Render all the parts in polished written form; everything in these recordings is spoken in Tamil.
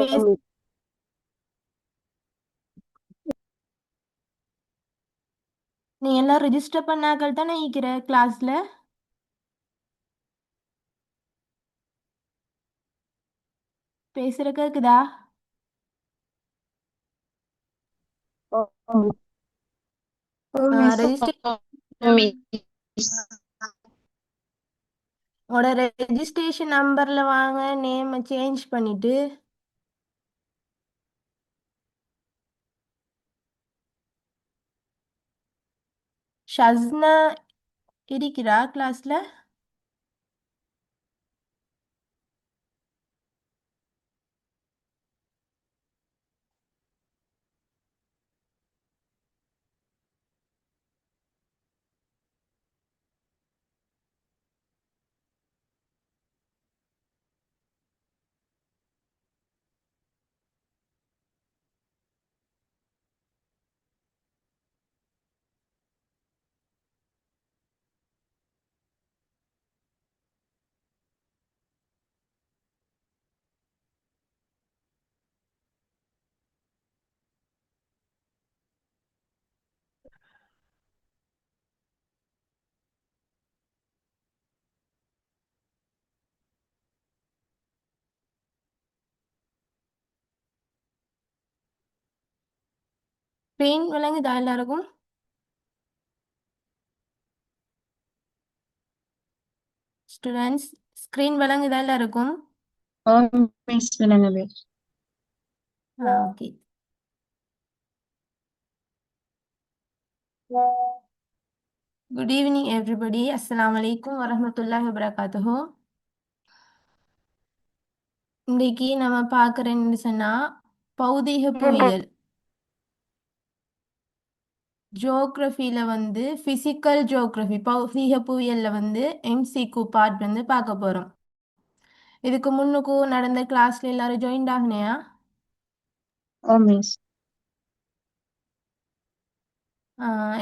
பேச ஆம். நீ எல்லாம் ரெஜிஸ்டர் பண்ணாக்கள் தானே இருக்கிற கிளாஸ்ல? பேசுற கேக்குதா? ஆம். மிஸ். Register miss. உங்களோட ரெஜிஸ்ட்ரேஷன் நம்பர்ல வாங்க, நேம் சேஞ்ச் பண்ணிட்டு. ஷஸ்னா இருக்கிறா கிளாஸ்ல? பெயின் விளங்குதா எல்லாருக்கும்? ஸ்டூடெண்ட்ஸ், ஸ்க்ரீன் விளங்குதா எல்லாருக்கும்? மிஸ் விளங்குது. ஓகே. Good evening everybody. அஸ்ஸலாமு அலைக்கும் வரஹ்மத்துல்லாஹி வபரகாத்துஹு. இன்னைக்கு நம்ம பார்க்குறேன்னு சொன்னா பௌதீக புவியியல். ஜியோகிரஃபியில் வந்து ஃபிசிக்கல் ஜியோகிரஃபி, பௌதீக புவியியலில் வந்து எம்சிக்யூ பார்ட் வந்து பார்க்க போகிறோம். இதுக்கு முன்னுக்கும் நடந்த கிளாஸ்ல எல்லாரும் ஜாயின் ஆகினையா? மிஸ்.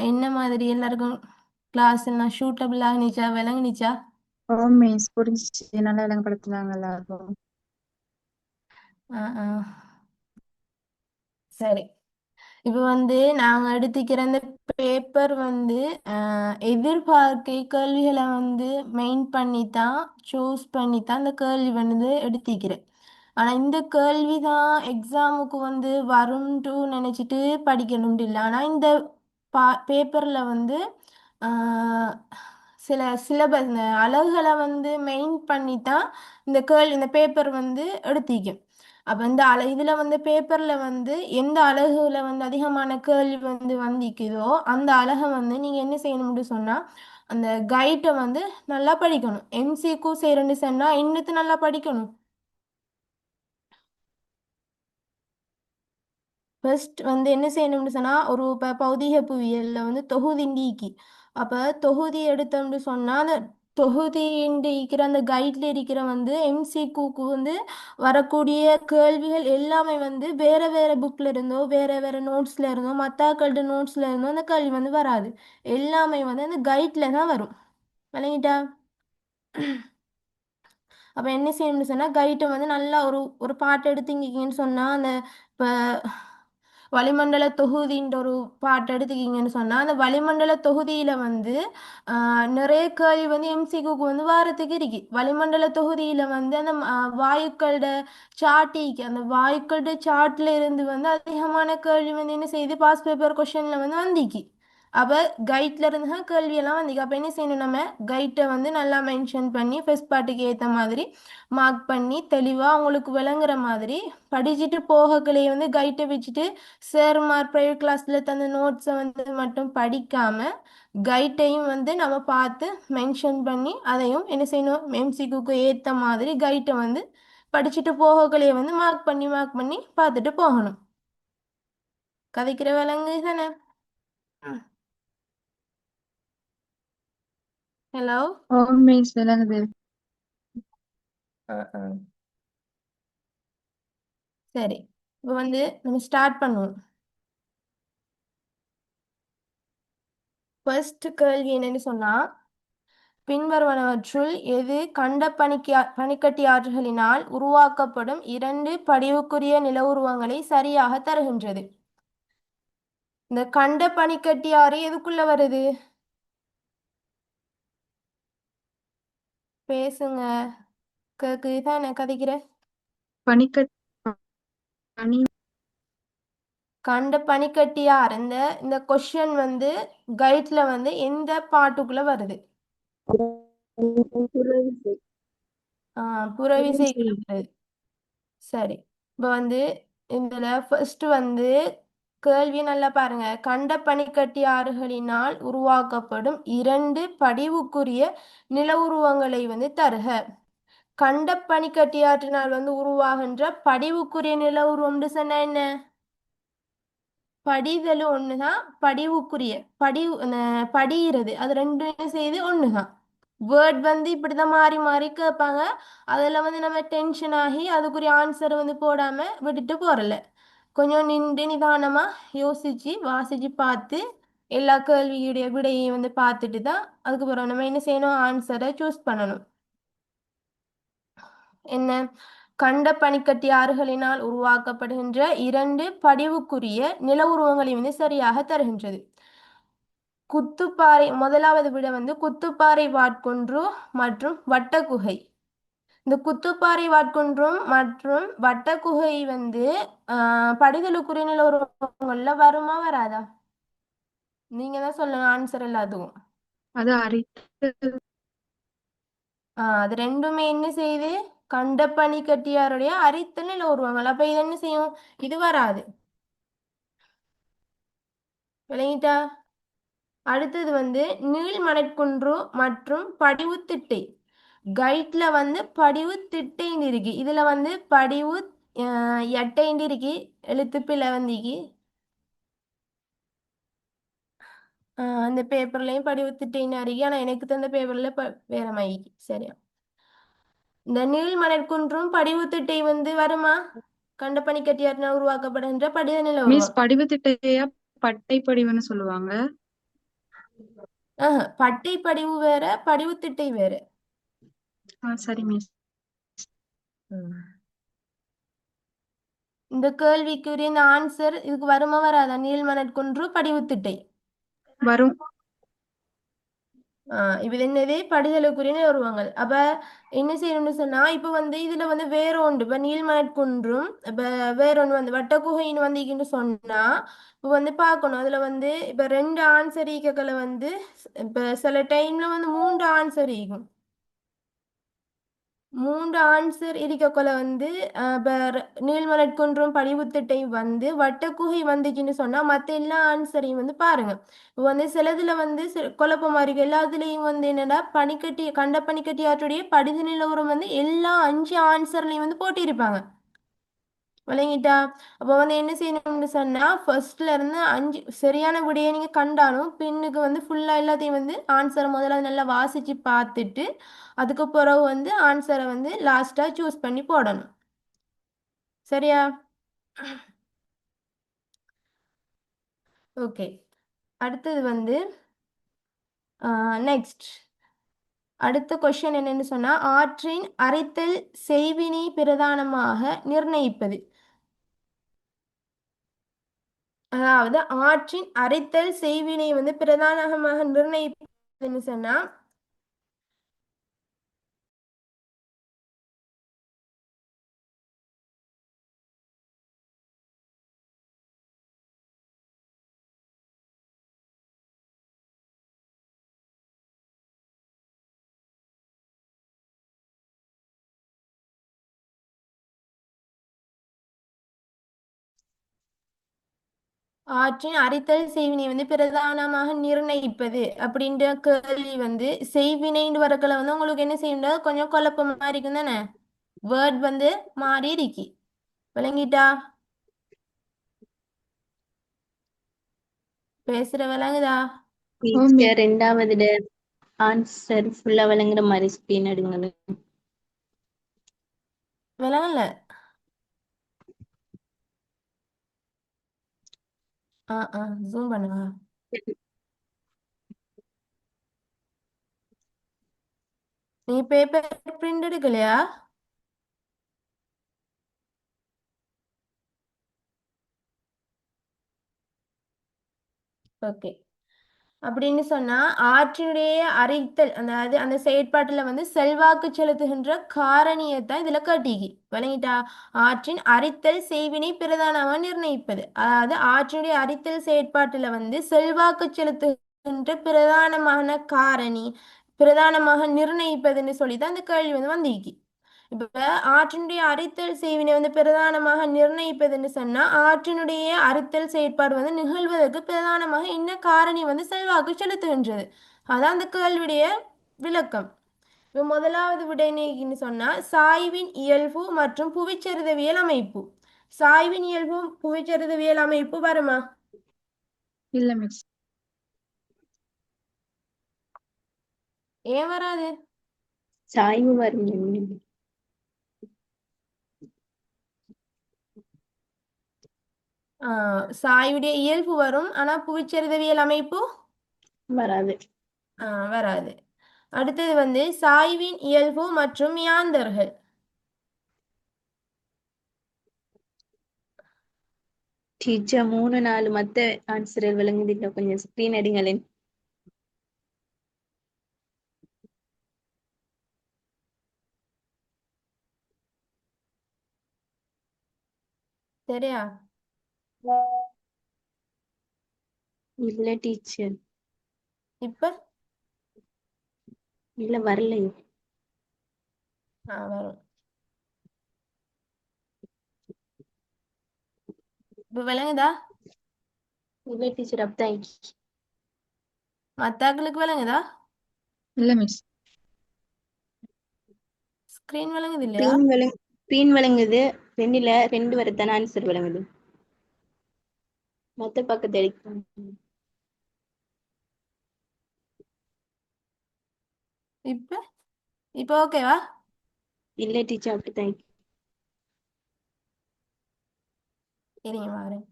என்ன மாதிரி எல்லாருக்கும் கிளாஸ் எல்லாம் ஷூட்டபிள் ஆகினிச்சா, விளங்குனிச்சா? மிஸ் புரிஞ்சிச்சு. நல்லா விளங்கப்படுத்தினாங்க எல்லாரும். ஆ, சரி. இப்போ வந்து நாங்கள் எடுத்துக்கிற அந்த பேப்பர் வந்து எதிர்பார்க்கை கேள்விகளை வந்து மெயின் பண்ணி தான் சூஸ் பண்ணி தான் அந்த கேள்வி வந்து எடுத்திக்கிறேன். ஆனால் இந்த கேள்வி தான் எக்ஸாமுக்கு வந்து வரும்ட்டு நினச்சிட்டு படிக்கணும்னு இல்லை. ஆனால் இந்த பேப்பரில் வந்து ஆஹ், சில சிலபஸ் இந்த அலகுகளை வந்து மெயின் பண்ணி தான் இந்த பேப்பர் வந்து எடுத்திக்கும். அப்போ இந்த இதில் வந்து பேப்பரில் வந்து எந்த அலகுல வந்து அதிகமான கேள்வி வந்து வந்திக்குதோ அந்த அலகை வந்து நீங்கள் என்ன செய்யணும்னு சொன்னால் அந்த கைட்டை வந்து நல்லா படிக்கணும். எம்சிக்யூ செய்கிறேன்னு சொன்னால் இன்னத்து நல்லா படிக்கணும். ஃபர்ஸ்ட் வந்து என்ன செய்யணும்னு சொன்னால் ஒரு இப்போ பௌதீக புவியியலில் வந்து தொகுதி நீக்கி அப்போ தொகுதி எடுத்தோம்னு சொன்னால் அந்த தொகுதிண்டு இருக்கிற அந்த கைடில் இருக்கிற வந்து எம்சிக்யூக்கு வந்து வரக்கூடிய கேள்விகள் எல்லாமே வந்து வேறு வேறு புக்கில் இருந்தோ வேறு வேறு நோட்ஸில் இருந்தோ மற்றாக்கள்ட நோட்ஸில் இருந்தோ அந்த கேள்வி வந்து வராது. எல்லாமே வந்து அந்த கைட்டில் தான் வரும். விளங்கிட்டா? அப்போ என்ன செய்யணும்னு சொன்னால் கைட்டை வந்து நல்லா ஒரு ஒரு பாட்டு எடுத்தீங்கன்னு சொன்னால் அந்த இப்போ வளிமண்டல தொகுதின்ற ஒரு பாட்டு எடுத்துக்கிங்கன்னு சொன்னால் அந்த வளிமண்டல தொகுதியில் வந்து நிறைய கேள்வி வந்து எம்சிக்யூக்கு வந்து வாரத்துக்கு இருக்கு. வளிமண்டல தொகுதியில் வந்து அந்த வாயுக்களோட சார்ட்டிக்கு அந்த வாயுக்களோட சார்ட்ல இருந்து வந்து அதிகமான கேள்வி வந்து என்ன செய்யுது பாஸ் பேப்பர் கொஷனில் வந்து வந்திக்கு. அப்போ கைட்ல இருந்து தான் கேள்வியெல்லாம் வந்திக்கு. அப்போ என்ன செய்யணும், நம்ம கைட்டை வந்து நல்லா மென்ஷன் பண்ணி ஃபர்ஸ்ட் பார்ட்டுக்கு ஏற்ற மாதிரி மார்க் பண்ணி தெளிவாக அவங்களுக்கு விளங்குற மாதிரி படிச்சுட்டு போகக்கலையே வந்து கைட்டை வச்சுட்டு சார்மார் ப்ரைவேட் கிளாஸில் தந்த நோட்ஸை வந்து மட்டும் படிக்காமல் கைட்டையும் வந்து நம்ம பார்த்து மென்ஷன் பண்ணி அதையும் என்ன செய்யணும் எம்சிக்யூக்கு ஏற்ற மாதிரி கைட்டை வந்து படிச்சுட்டு போகக்கலையே வந்து மார்க் பண்ணி பார்த்துட்டு போகணும். கதைக்கிற விலங்கு தானே. ஹலோ. மிஸ் விளங்குது. சரி, இப்போ வந்து நம்ம ஸ்டார்ட் பண்ணுவோம். ஃபர்ஸ்ட் கேள்வி என்னன்னு சொன்னா பின்வருவனவற்றுள் எது கண்ட பனிக்கட்டியாற்றுகளினால் உருவாக்கப்படும் இரண்டு படிவுக்குரிய நில உருவங்களை சரியாக தருகின்றது? இந்த கண்ட பனிக்கட்டியாறு எதுக்குள்ள வருது? பேசுங்க. கேக்குதான் என்ன கதைக்கிற? பனிக்கட் பனி கண்ட பனிக்கட்டியார் இந்த இந்த கொஸ்டின் வந்து கைட்ல வந்து எந்த பாட்டுக்குள்ள வருது? புறவிசை. புறவிசைக்குள்ள வருது. சரி. இப்போ வந்து இதுல ஃபர்ஸ்ட் வந்து கேள்வி நல்லா பாருங்க. கண்ட பனிக்கட்டி ஆறுகளினால் உருவாக்கப்படும் இரண்டு படிவுக்குரிய நில உருவங்களை வந்து தருக. கண்ட பனிக்கட்டியாற்றினால் வந்து உருவாகின்ற படிவுக்குரிய நில உருவம்னு சொன்னா என்ன? படிதலும் ஒண்ணுதான், படிவுக்குரிய படிகிறது அது ரெண்டும் செய்து ஒண்ணுதான். வேர்ட் வந்து இப்படிதான் மாறி மாறி கேட்பாங்க. அதுல வந்து நம்ம டென்ஷன் ஆகி அதுக்குரிய ஆன்சர் வந்து போடாம விட்டுட்டு போறல. கொஞ்சம் நின்று நிதானமா யோசிச்சு வாசிச்சு பார்த்து எல்லா கேள்வியுடைய விடையை வந்து பார்த்துட்டு தான் அதுக்கப்புறம் நம்ம என்ன செய்யணும், ஆன்சரை சூஸ் பண்ணணும். என்ன? கண்ட பனிக்கட்டி ஆறுகளினால் உருவாக்கப்படுகின்ற இரண்டு படிவுக்குரிய நில உருவங்களை வந்து சரியாக தருகின்றது. குத்துப்பாறை முதலாவது விட வந்து குத்துப்பாறை வாட்குன்று மற்றும் வட்டக்குகை. இந்த குத்துப்பாறை வாட்குன்றும் மற்றும் வட்டக்குகை வந்து படிதலுக்குரிய நில உருவங்கள்ல வருமா வராதா? நீங்க தான் சொல்லணும் ஆன்சர் எல்லாத்துக்கும். அது அரித்து அது ரெண்டுமே என்ன செய்யுது? கண்ட பனிக்கட்டியாருடைய அரித்த நில உருவங்கள். அப்ப இது என்ன செய்யும்? இது வராது. விளங்கிட்டா? அடுத்தது வந்து நீள்மணற்குன்று மற்றும் படிவுத்திட்டை. கைட்ல வந்து படிவுத்திட்டைன்னு இருக்கு. இதுல வந்து படிவு எட்டைன்னு இருக்கு. எழுத்துப்பிழை வந்திக்கு. அந்த பேப்பர்லயும் படிவுத்திட்டைன்னு இருக்கு. ஆனா எனக்கு தந்த பேப்பர்ல வேற மாதிரி சரியா. இந்த நீள்மணற்குன்றும் படிவுத்திட்டை வந்து வருமா? கண்ட பனிக்கட்டியாற்றினால் உருவாக்கப்படுகின்ற படித நில மிஸ் உருவம். படிவு திட்டையா பட்டை படிவுன்னு சொல்லுவாங்க. பட்டை படிவு வேற, படிவுத்திட்டை வேற. சரி மிஸ். இந்த கேள்விக்குரிய இந்த ஆன்சர் இதுக்கு வருமா வராதா? நீள்மணற்குன்று படிவுத்திட்டை. வரும். இது என்னது? படிதலுக்குரிய உருவங்கள். அப்ப என்ன செய்யணும்னு சொன்னா இப்ப வந்து இதுல வந்து வேற ஒன்று இப்ப நீள்மணற்குன்றும் இப்ப வேற ஒன்று வந்து வட்டக்குகைன்னு வந்தீங்கன்னு சொன்னா இப்ப வந்து பார்க்கணும். அதுல வந்து இப்ப ரெண்டு ஆன்சர் ஈக்கக்களை வந்து இப்ப சில டைம்ல வந்து மூன்று ஆன்சர் ஈக்கும். மூன்று ஆன்சர் இருக்கக்குள்ள வந்து நீள்மலர்குன்றும் படிவுத்திட்டை வந்து வட்டக்குகை வந்துச்சுன்னு சொன்னா மத்த எல்லா ஆன்சரையும் வந்து பாருங்க. இப்போ வந்து சிலதுல வந்து குழப்பமா இருக்கு. எல்லாத்துலயும் வந்து என்னடா பனிக்கட்டி கண்ட பனிக்கட்டி ஆற்றுடைய படித நிலவரம் வந்து எல்லா அஞ்சு ஆன்சர்லயும் வந்து போட்டிருப்பாங்க. விளங்கிட்டா? அப்போ வந்து என்ன செய்யணும்னு சொன்னா ஃபர்ஸ்ட்ல இருந்து அஞ்சு சரியான விடையை நீங்க கண்டாலும் பின்னுக்கு வந்து ஃபுல்லா எல்லாத்தையும் வந்து ஆன்சரை முதல்ல நல்லா வாசிச்சு பார்த்துட்டு அதுக்கு பிறகு வந்து ஆன்சரை வந்து லாஸ்டா சூஸ் பண்ணி போடணும். சரியா? ஓகே. அடுத்தது வந்து நெக்ஸ்ட் அடுத்த கொஸ்டின் என்னன்னு சொன்னா ஆற்றின் அரைத்தல் செய்வினை பிரதானமாக நிர்ணயிப்பது. அதாவது ஆற்றின் அரைத்தல் செய்வினை வந்து பிரதானமாக நிர்ணயிப்பதுன்னு சொன்னா ஆற்றின் அரைத்தல் செய்வினை வந்து பிரதானமாக நிர்ணயிப்பது அப்படின்ற கேள்வி வந்து செய்வினைன்னு வரக்குள்ள வந்து உங்களுக்கு என்ன செய்யணும், கொஞ்சம் குழப்பமா இருக்கும் தானே? வேர்ட் வந்து மாறி இருக்கு. விளங்கிட்டா? பேசுற விளங்குதா? மிஸ். ரெண்டாவது ஆன்சர் ஃபுல்லா விளங்குற மாதிரி ஸ்கிரீன் எடுங்க. விளங்கல? ஜூம் பண்ணுங்க. நீ பேப்பர் பிரிண்ட் எடுக்கலையா? ஓகே. அப்படின்னு சொன்னா ஆற்றினுடைய அரித்தல் அதாவது அந்த செயற்பாட்டுல வந்து செல்வாக்கு செலுத்துகின்ற காரணியைத்தான் இதுல காட்டிக்கி விளங்கிட்டா. ஆற்றின் அரித்தல் செய்வினை பிரதானமாக நிர்ணயிப்பது, அதாவது ஆற்றினுடைய அரித்தல் செயற்பாட்டுல வந்து செல்வாக்கு செலுத்துகின்ற பிரதானமான காரணி பிரதானமாக நிர்ணயிப்பதுன்னு சொல்லிதான் அந்த கேள்வி வந்து வந்திருக்கு. இப்ப ஆற்றினுடைய அரித்தல் செய்வினை வந்து பிரதானமாக நிர்ணயிப்பதுன்னு சொன்னா ஆற்றினுடைய அரித்தல் செயற்பாடு வந்து நிகழ்வதற்கு பிரதானமாக என்ன காரணி வந்து செல்வாக்கு செலுத்துகின்றது. அதான் அந்த கேள்வியுடைய விளக்கம். இப்ப முதலாவது விடைன்னு சொன்னா சாய்வின் இயல்பு மற்றும் புவிச்சரிதவியல் அமைப்பு. சாய்வின் இயல்பும் புவிச்சரிதவியல் அமைப்பு வருமா? இல்ல மிஸ். ஏன் வராது? சாய்வு வரும். சாய்வுடைய இயல்பு வரும், ஆனா புவிச்சரிதவியல் அமைப்பு வராது. வராது. அடுத்தது வந்து சாய்வின் இயல்பு மற்றும் மியாந்தர்கள். டீச்சர் 3 4 மத்த ஆன்சர் விளங்குது, கொஞ்சம் ஸ்கிரீன் அடிங்களேன். சரியா? இல்ல டீச்சர், இப்ப இல்ல வரலையே. வரும். இப்ப விளங்குதா? இல்ல டீச்சர், அப்பதான் மத்தாக்களுக்கு விளங்குதா? இல்ல மிஸ். ஸ்கிரீன் விளங்குது இல்லையா? பீன் விளங்கு பீன் விளங்குது. 2 வரத்தான ஆன்சர் விளங்குது. மத்த பக்கத்து எடுக்கும். இப்ப இப்ப ஓகேவா? இல்ல டீச்சர், அப்படித்தான் இருங்க வாரேன்.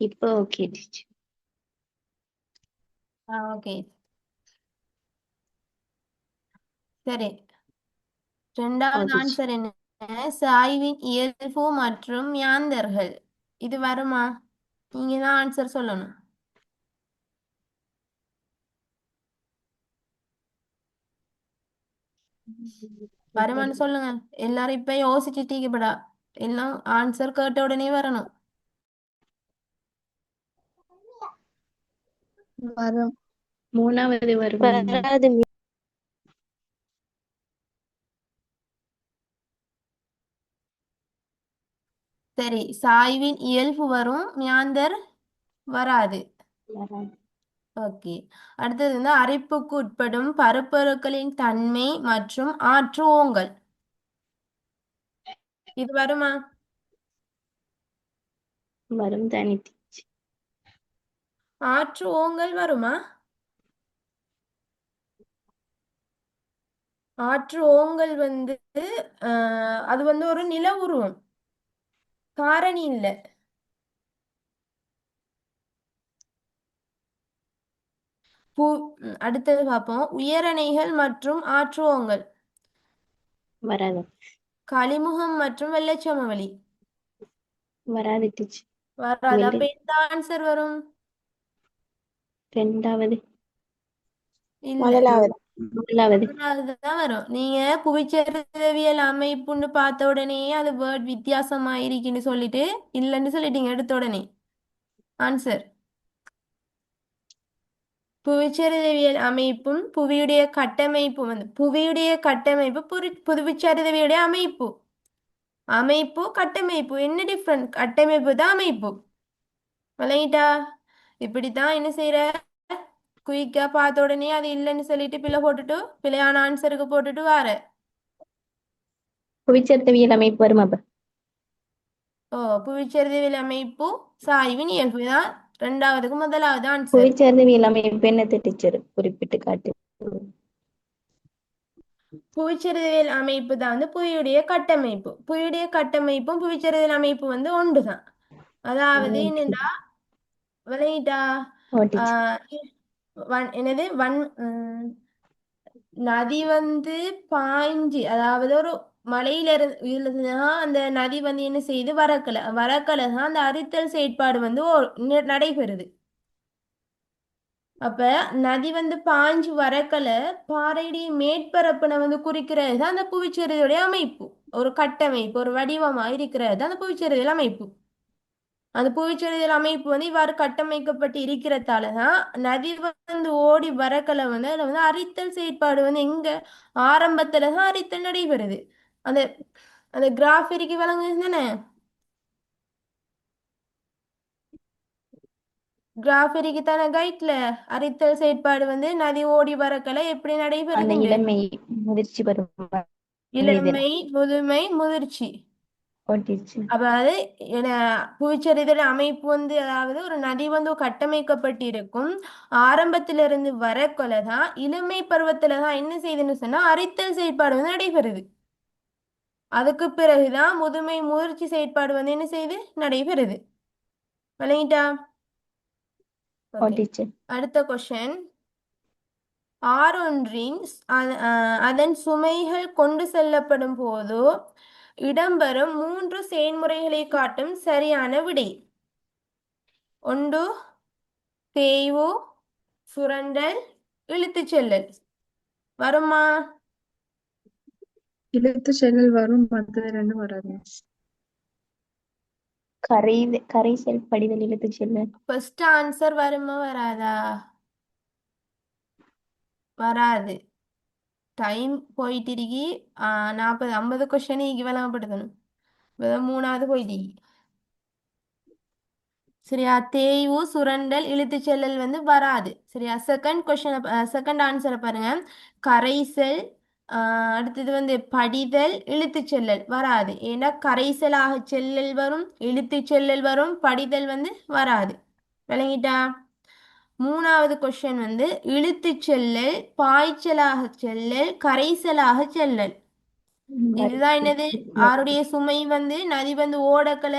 இப்போ ஓகே டீச்சர். ஓகே சரி. ரெண்டாவது டீச்சர் ஆன்சர் என்ன? சாய்வின் இயல்பு மற்றும் மியாந்தர்கள். இது வருமா? நீங்க தான் ஆன்சர் சொல்லணும். வருமான்னு சொல்லுங்க. எல்லாரும் இப்ப யோசிச்சுட்டீங்கப்படா. எல்லாம் ஆன்சர் கேட்ட உடனே வரணும். வரும். 3வது வரும். வராது. சரி, சாய்வின் இயல்பு வரும், மியாந்தர் வராது. வராது. ஓகே. அடுத்தது வந்து அரிப்புக்கு உட்படும் பருப்பொருட்களின் தன்மை மற்றும் ஆற்று ஓங்கல். இது வருமா? வரும் தானே டீச்சர். ஆற்று ஓங்கல் வருமா? ஆற்று ஓங்கல் வந்து அது வந்து ஒரு நில உருவம், காரணி இல்லை. பூ அடுத்தது பார்ப்போம். உயரணைகள் மற்றும் ஆற்றுவோங்கள். வராது. கலிமுகம் மற்றும் வெள்ளைச்சமவெளி. வராது டீச்சர். வராது. வெள்ளை அப்ப எந்த ஆன்சர் வரும்? ரெண்டாவது. இல்ல, முதலாவது. முதலாவது. அதுதான் வரும். நீங்க புவிச்சரிதவியல் அமைப்புன்னு பார்த்த உடனே அது வேர்ட் வித்தியாசமா இருக்குன்னு சொல்லிட்டு இல்லைன்னு சொல்லிட்டீங்க எடுத்த உடனே. ஆன்சர் புவிச்சரிதவியல் அமைப்பும் புவியுடைய கட்டமைப்பும் வந்து புவியுடைய கட்டமைப்பு புவிச்சரிதவியுடைய அமைப்பு. அமைப்பு கட்டமைப்பு என்ன டிஃப்ரெண்ட்? கட்டமைப்பு தான் அமைப்பு. விளங்கிட்டா? இப்படித்தான் என்ன செய்யற, குயிக்கா பார்த்த உடனே அது இல்லைன்னு சொல்லிட்டு பிள்ளை போட்டுட்டு பிள்ளையான ஆன்சருக்கு போட்டுட்டு வார. புவிச்சரிதவியல் அமைப்பு வரும் அப்ப. ஓ, புவிச்சரிதவியல் அமைப்பு சாய்வின் இயல்பு தான் ரெண்டாவதுக்கு முதலாவது ஆன்சர். புவிச்சரிதவியல் அமைப்பு என்னது டீச்சர் குறிப்பிட்டு காட்டு. புவிச்சரிதவியல் அமைப்பு தான் வந்து புவியுடைய கட்டமைப்பு. புவியுடைய கட்டமைப்பும் புவிச்சரிதவியல் அமைப்பு வந்து ஒன்றுதான். அதாவது என்னடா, விளங்கிட்டா? ஓ டீச்சர். என்னது நதி வந்து பாய்ஞ்சி, அதாவது ஒரு மலையில இருந்துதான் அந்த நதி வந்து என்ன செய்யுது, வரக்கலை தான் அந்த அரித்தல் செயற்பாடு வந்து நடைபெறுது. அப்ப நதி வந்து பாஞ்சு வரக்கல பாறையுடைய மேற்பரப்பினை வந்து குறிக்கிறது தான் அந்த புவிச்சரிதையுடைய அமைப்பு. ஒரு கட்டமைப்பு, ஒரு வடிவமா இருக்கிறது தான் அந்த புவிச்சரிதையில் அமைப்பு. அந்த புவிச்சரிதையில் அமைப்பு வந்து இவ்வாறு கட்டமைக்கப்பட்டு இருக்கிறதால தான் நதி வந்து ஓடி வரக்கல வந்து அதில் வந்து அரித்தல் செயற்பாடு வந்து எங்க ஆரம்பத்துல தான் அரித்தல் நடைபெறுது. அந்த அந்த கிராஃப் இருக்கு, விளங்குது தானே? கிராஃப் இருக்கு தானே கைட்ல. அரித்தல் செயற்பாடு வந்து நதி ஓடி வரக்கல எப்படி அந்த நடைபெறுதுண்டு? இளமை முதிர்ச்சி வரும். இளமை, முதுமை, முதிர்ச்சி. ஓ டீச்சர். அதாவது புவிச்சரிதல் அமைப்பு வந்து, அதாவது ஒரு நதி வந்து கட்டமைக்கப்பட்டு இருக்கும். ஆரம்பத்திலிருந்து வரக்கொலை தான் இளமை பருவத்துல தான் என்ன செய்யுதுன்னு சொன்னா அரித்தல் செயற்பாடு வந்து நடைபெறுது. அதுக்கு பிறகுதான் முதுமை, முதிர்ச்சி செயற்பாடு வந்து என்ன செய்யுது, நடைபெறுது. விளங்கிட்டா? ஓ ஓகே, டீச்சர். அடுத்த கொஸ்டின். ஆறொன்றின் அதன் சுமைகள் கொண்டு செல்லப்படும் போது இடம்பெறும் 3 செயல்முறைகளை காட்டும் சரியான விடை. ஒன்று தேய்வு, சுரண்டல், இழுத்துச் செல்லல். வருமா? இழுத்து செல்லல் வரும், மற்றது ரெண்டும் வராது மிஸ். கரைசல் படிதல் இழுத்து செல்ல. ஃபர்ஸ்ட் ஆன்சர் வருமா வராதா? வராது. டைம் போயிட்டு இருக்கி. 40 50 கொஸ்டின் விளங்கப்படுத்தணும். மூணாவது போயிட்டு. சரியா? தேய்வு, சுரண்டல், இழுத்துச் செல்லல் வந்து வராது. சரியா? செகண்ட் ஆன்சரை பாருங்க. கரைசல், அடுத்தது வந்து படிதல், இழுத்துச் செல்லல் வராது. ஏன்னா கரைசலாக செல்லல் வரும், இழுத்துச் செல்லல் வரும், படிதல் வந்து வராது. விளங்கிட்டா? மூணாவது கொஸ்டின் வந்து இழுத்துச் செல்லல், பாய்ச்சலாக செல்லல், கரைசலாக செல்லல். இதுதான் என்னது, ஆருடைய சுமை வந்து நதி வந்து ஓடக்கல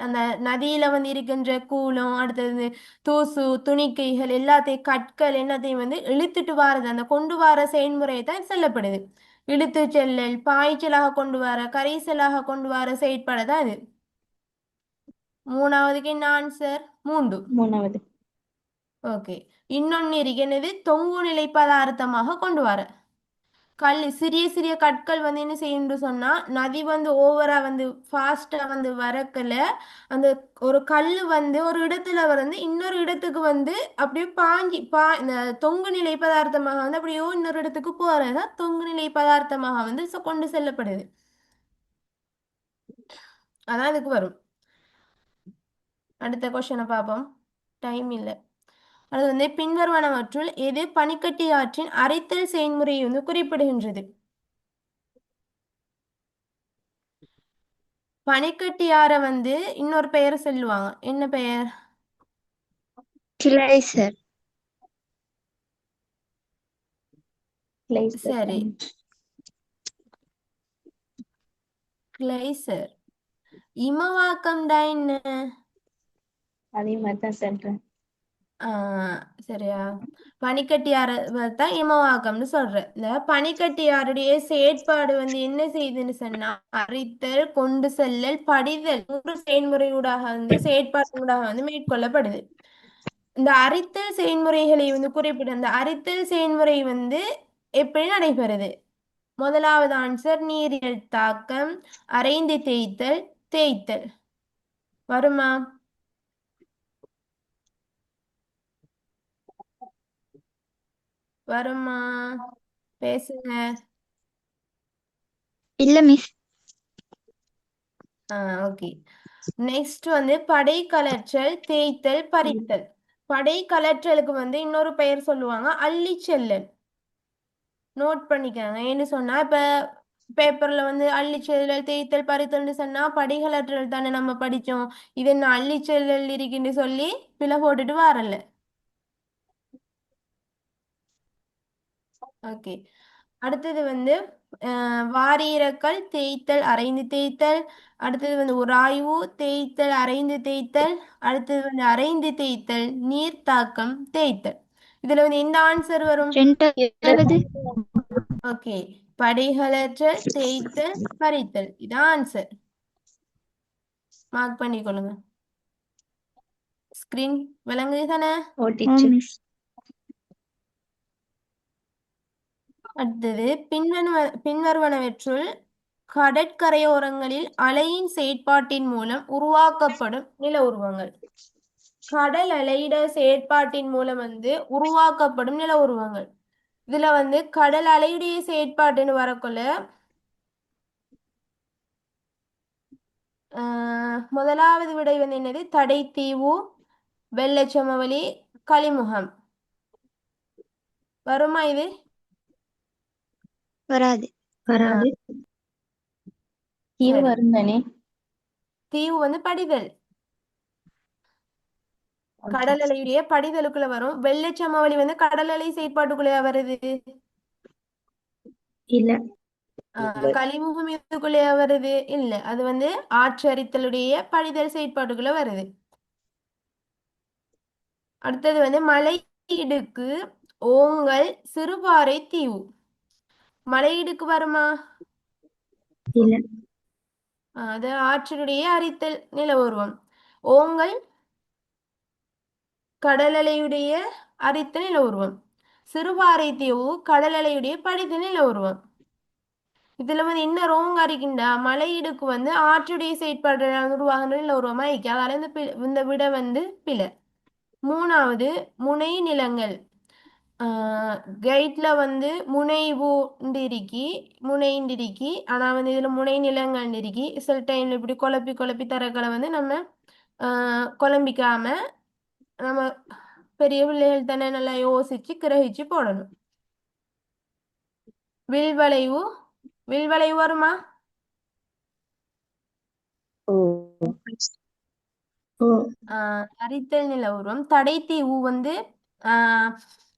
அந்த நதியில வந்து இருக்கின்ற கூலம், அடுத்தது தூசு, துணிக்கைகள் எல்லாத்தையும், கற்கள் எல்லாத்தையும் வந்து இழுத்துட்டு வாரது, அந்த கொண்டு வர செயல்முறை தான் செல்லப்படுது. இழுத்து செல்லல், பாய்ச்சலாக கொண்டு வர, கரைசலாக கொண்டு வர செயற்பாடு தான் இது. மூணாவதுக்கு என்ன ஆன்சர்? மூன்று. மூணாவது. ஓகே. இன்னொன்னு இருக்கு, என்னது, தொங்கு நிலை பதார்த்தமாக கொண்டு வர. சிறிய சிறிய கற்கள் வந்து என்ன செய்யும்னு சொன்னா நதி வந்து ஓவரா வந்து ஃபாஸ்டா வந்து வரக்கல அந்த ஒரு கல் வந்து ஒரு இடத்துல வந்து இன்னொரு இடத்துக்கு வந்து அப்படியே இந்த தொங்கு நிலை பதார்த்தமாக வந்து அப்படியே இன்னொரு இடத்துக்கு போறதா தொங்கு நிலை பதார்த்தமாக வந்து கொண்டு செல்லப்படுது. அதான் இதுக்கு வரும். அடுத்த கொஸ்டினை பார்ப்போம், டைம் இல்லை. அது வந்து பின்வருவனவற்றுள் எது பனிக்கட்டி ஆற்றின் அரைத்தல் செயல்முறையை வந்து குறிப்பிடுகின்றது? பனிக்கட்டியார வந்து இன்னொரு பெயர் சொல்லுவாங்க, என்ன பெயர்? கிளைசர். சரி, கிளைசர். இமவாக்கம்டா என்ன? அதே மாதிரிதான் சொல்றேன். ஆஹ் சரியா. பனிக்கட்டியார தான் இமவாக்கம்னு சொல்றேன். இந்த பனிக்கட்டியாருடைய செயற்பாடு வந்து என்ன செய்யுதுன்னு சொன்னா அரித்தல், கொண்டு செல்லல், படிதல் மூன்று செயல்முறையூடாக வந்து செயற்பாடுகளாக வந்து மேற்கொள்ளப்படுது. இந்த அரித்தல் செயல்முறைகளை வந்து குறிப்பிட அந்த அரித்தல் செயல்முறை வந்து எப்படி நடைபெறுது? முதலாவது ஆன்சர் நீரியல் தாக்கம், அரைந்து தேய்த்தல், தேய்த்தல். வருமா? வருமா? பேசுங்க. இல்ல மிஸ். ஓகே. நெக்ஸ்ட் வந்து படை கலற்றல், தேய்த்தல், பறித்தல். படை கலற்றலுக்கு வந்து இன்னொரு பெயர் சொல்லுவாங்க அள்ளி செல்லல். நோட் பண்ணிக்கோங்க. ஏன்னு சொன்னா இப்ப பேப்பர்ல வந்து அள்ளி செல்லல், தேய்த்தல், பறித்தல்னு சொன்னா படிகளற்றல் தானே நம்ம படிச்சோம். இது என்ன அள்ளி செல்லல் இருக்குன்னு சொல்லி பிழை போட்டுட்டு வரல. ஓகே. அடுத்தது வந்து வாரியரக்கல், தேய்த்தல், அரைந்து தேய்த்தல். அடுத்தது வந்து உராய்வு, தேய்த்தல், அரைந்து தேய்த்தல். அடுத்தது வந்து அரைந்து தேய்த்தல், நீர்த்தாக்கம், தேய்த்தல். இதுல வந்து எந்த ஆன்சர் வரும்? ரெண்டாவது. ஓகே. படிகளற்றல், தேய்த்தல், பறித்தல். இதான் ஆன்சர். மார்க் பண்ணிக்கொள்ளுங்க. ஸ்கிரீன் விளங்குது தானே? ஓ ஆம் டீச்சர். மிஸ். அடுத்தது பின்வருவனவற்றுள் கடற்கரையோரங்களில் அலையின் செயற்பாட்டின் மூலம் உருவாக்கப்படும் நில உருவங்கள். கடல் அலையிட செயற்பாட்டின் மூலம் வந்து உருவாக்கப்படும் நில உருவங்கள். இதுல வந்து கடல் அலையுடைய செயற்பாட்டுன்னு வரக்குள்ள முதலாவது விடை வந்து என்னது? தடைத்தீவு, வெள்ளச்சமவெளி, கலிமுகம். வருமா இது? வராது. வராது. தீவு சரி. வரும் தானே? தீவு வந்து படிதல், கடல் அலையுடைய படிதலுக்குள்ள வரும். வெள்ளச்சமவெளி வந்து கடல் அலை செயற்பாட்டுக்குள்ளே வருது. இல்ல. கலிமுகம் இதுக்குள்ளேயே வருது இல்ல. அது வந்து ஆற்றரித்தலுடைய படிதல் செயற்பாட்டுக்குள்ள வருது. அடுத்தது வந்து மலை இடுக்கு, ஓங்கல், சிறுபாறை தீவு. மலை இடுக்கு வருமா? இல்ல. அது ஆற்றினுடைய அரித்தல் நில உருவம். ஓங்கல் கடலலையுடைய அரித்தல் நில உருவம். சிறுபாறை தீவு கடலலையுடைய படித்த நில உருவம். இதுல வந்து என்ன ரோங் அறிக்கின்றா மலை இடுக்கு வந்து ஆற்றுடைய செயற்பாடு உருவாகின்ற நில உருவமா இருக்கு. அதால இந்த விட வந்து பிழை. மூணாவது முனை நிலங்கள். கைட்ல வந்து முனைவு இருக்கி, முனைண்டிருக்கி. ஆனா வந்து இதுல முனை நிலங்கள் இருக்கி. சில டைம்ல இப்படி குழப்பி குழப்பி தரக்களை வந்து நம்ம குழம்பிக்காம நம்ம பெரிய பிள்ளைகள் தானே நல்லா யோசிச்சு கிரகிச்சு போடணும். வில்வளைவு, வில்வளைவு வருமா? ஓ ஓ. அரித்தல் நில உருவம். தடைத்தீவு வந்து ஆஹ்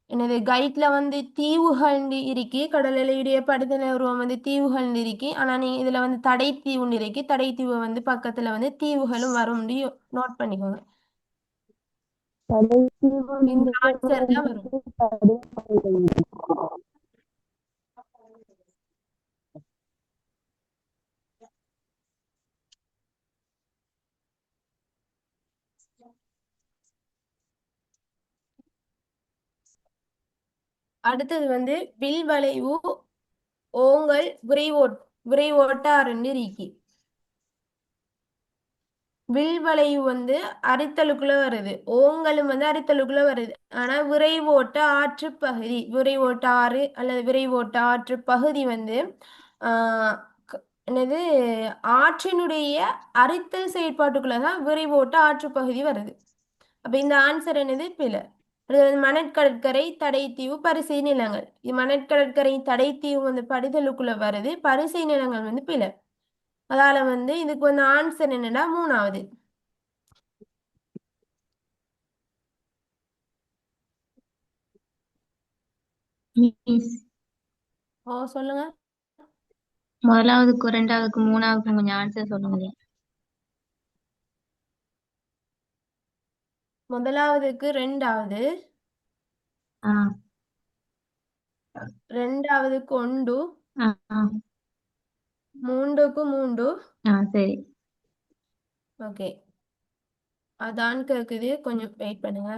என்னது கைட்ல வந்து தீவுகள் இருக்கி. கடல் எல்லையுடைய படித்த நில உருவம் வந்து தீவுகள் இருக்கி. ஆனா நீ இதுல வந்து தடைத்தீவுன்னு இருக்கு. தடைத்தீவு வந்து பக்கத்துல வந்து தீவுகளும் வரும். நோட் பண்ணிக்கோங்க. இந்த ஆன்சர் தான் வரும். அடுத்தது வந்து வில்வளைவு, ஓங்கல், விரைவோட்டாறுன்னு இருக்கி. வில்வளைவு வந்து அரித்தலுக்குள்ள வருது. ஓங்கலும் வந்து அரித்தலுக்குள்ள வருது. ஆனா விரைவோட்ட ஆற்று பகுதி, விரைவோட்ட ஆறு அல்லது விரைவோட்ட ஆற்று பகுதி வந்து ஆஹ் என்னது ஆற்றினுடைய அரித்தல் செயற்பாட்டுக்குள்ளதான் விரைவோட்ட ஆற்று பகுதி வருது. அப்ப இந்த ஆன்சர் என்னது? பிழை. மணற்கடற்கரை, தடைத்தீவு, பரிசை நிலங்கள். இது மணற்கடற்கரை, தடைத்தீவு வந்து படிதலுக்குள்ள வருது. பரிசை நிலங்கள் வந்து பிழை. அதால வந்து இதுக்கு வந்து ஆன்சர் என்னன்னா மூணாவது. மிஸ். ஓ சொல்லுங்க. முதலாவதுக்கும் ரெண்டாவதுக்கும் மூணாவதுக்கும் கொஞ்சம் ஆன்சர் சொல்லுங்களேன். முதலாவதுக்கு ரெண்டாவது, ஆ ரெண்டாவதுக்கு ஒன்று, ஆ ஆ மூன்றுக்கு மூன்று. ஆ சரி. ஓகே, அதான் கேக்குது, கொஞ்சம் வெயிட் பண்ணுங்க.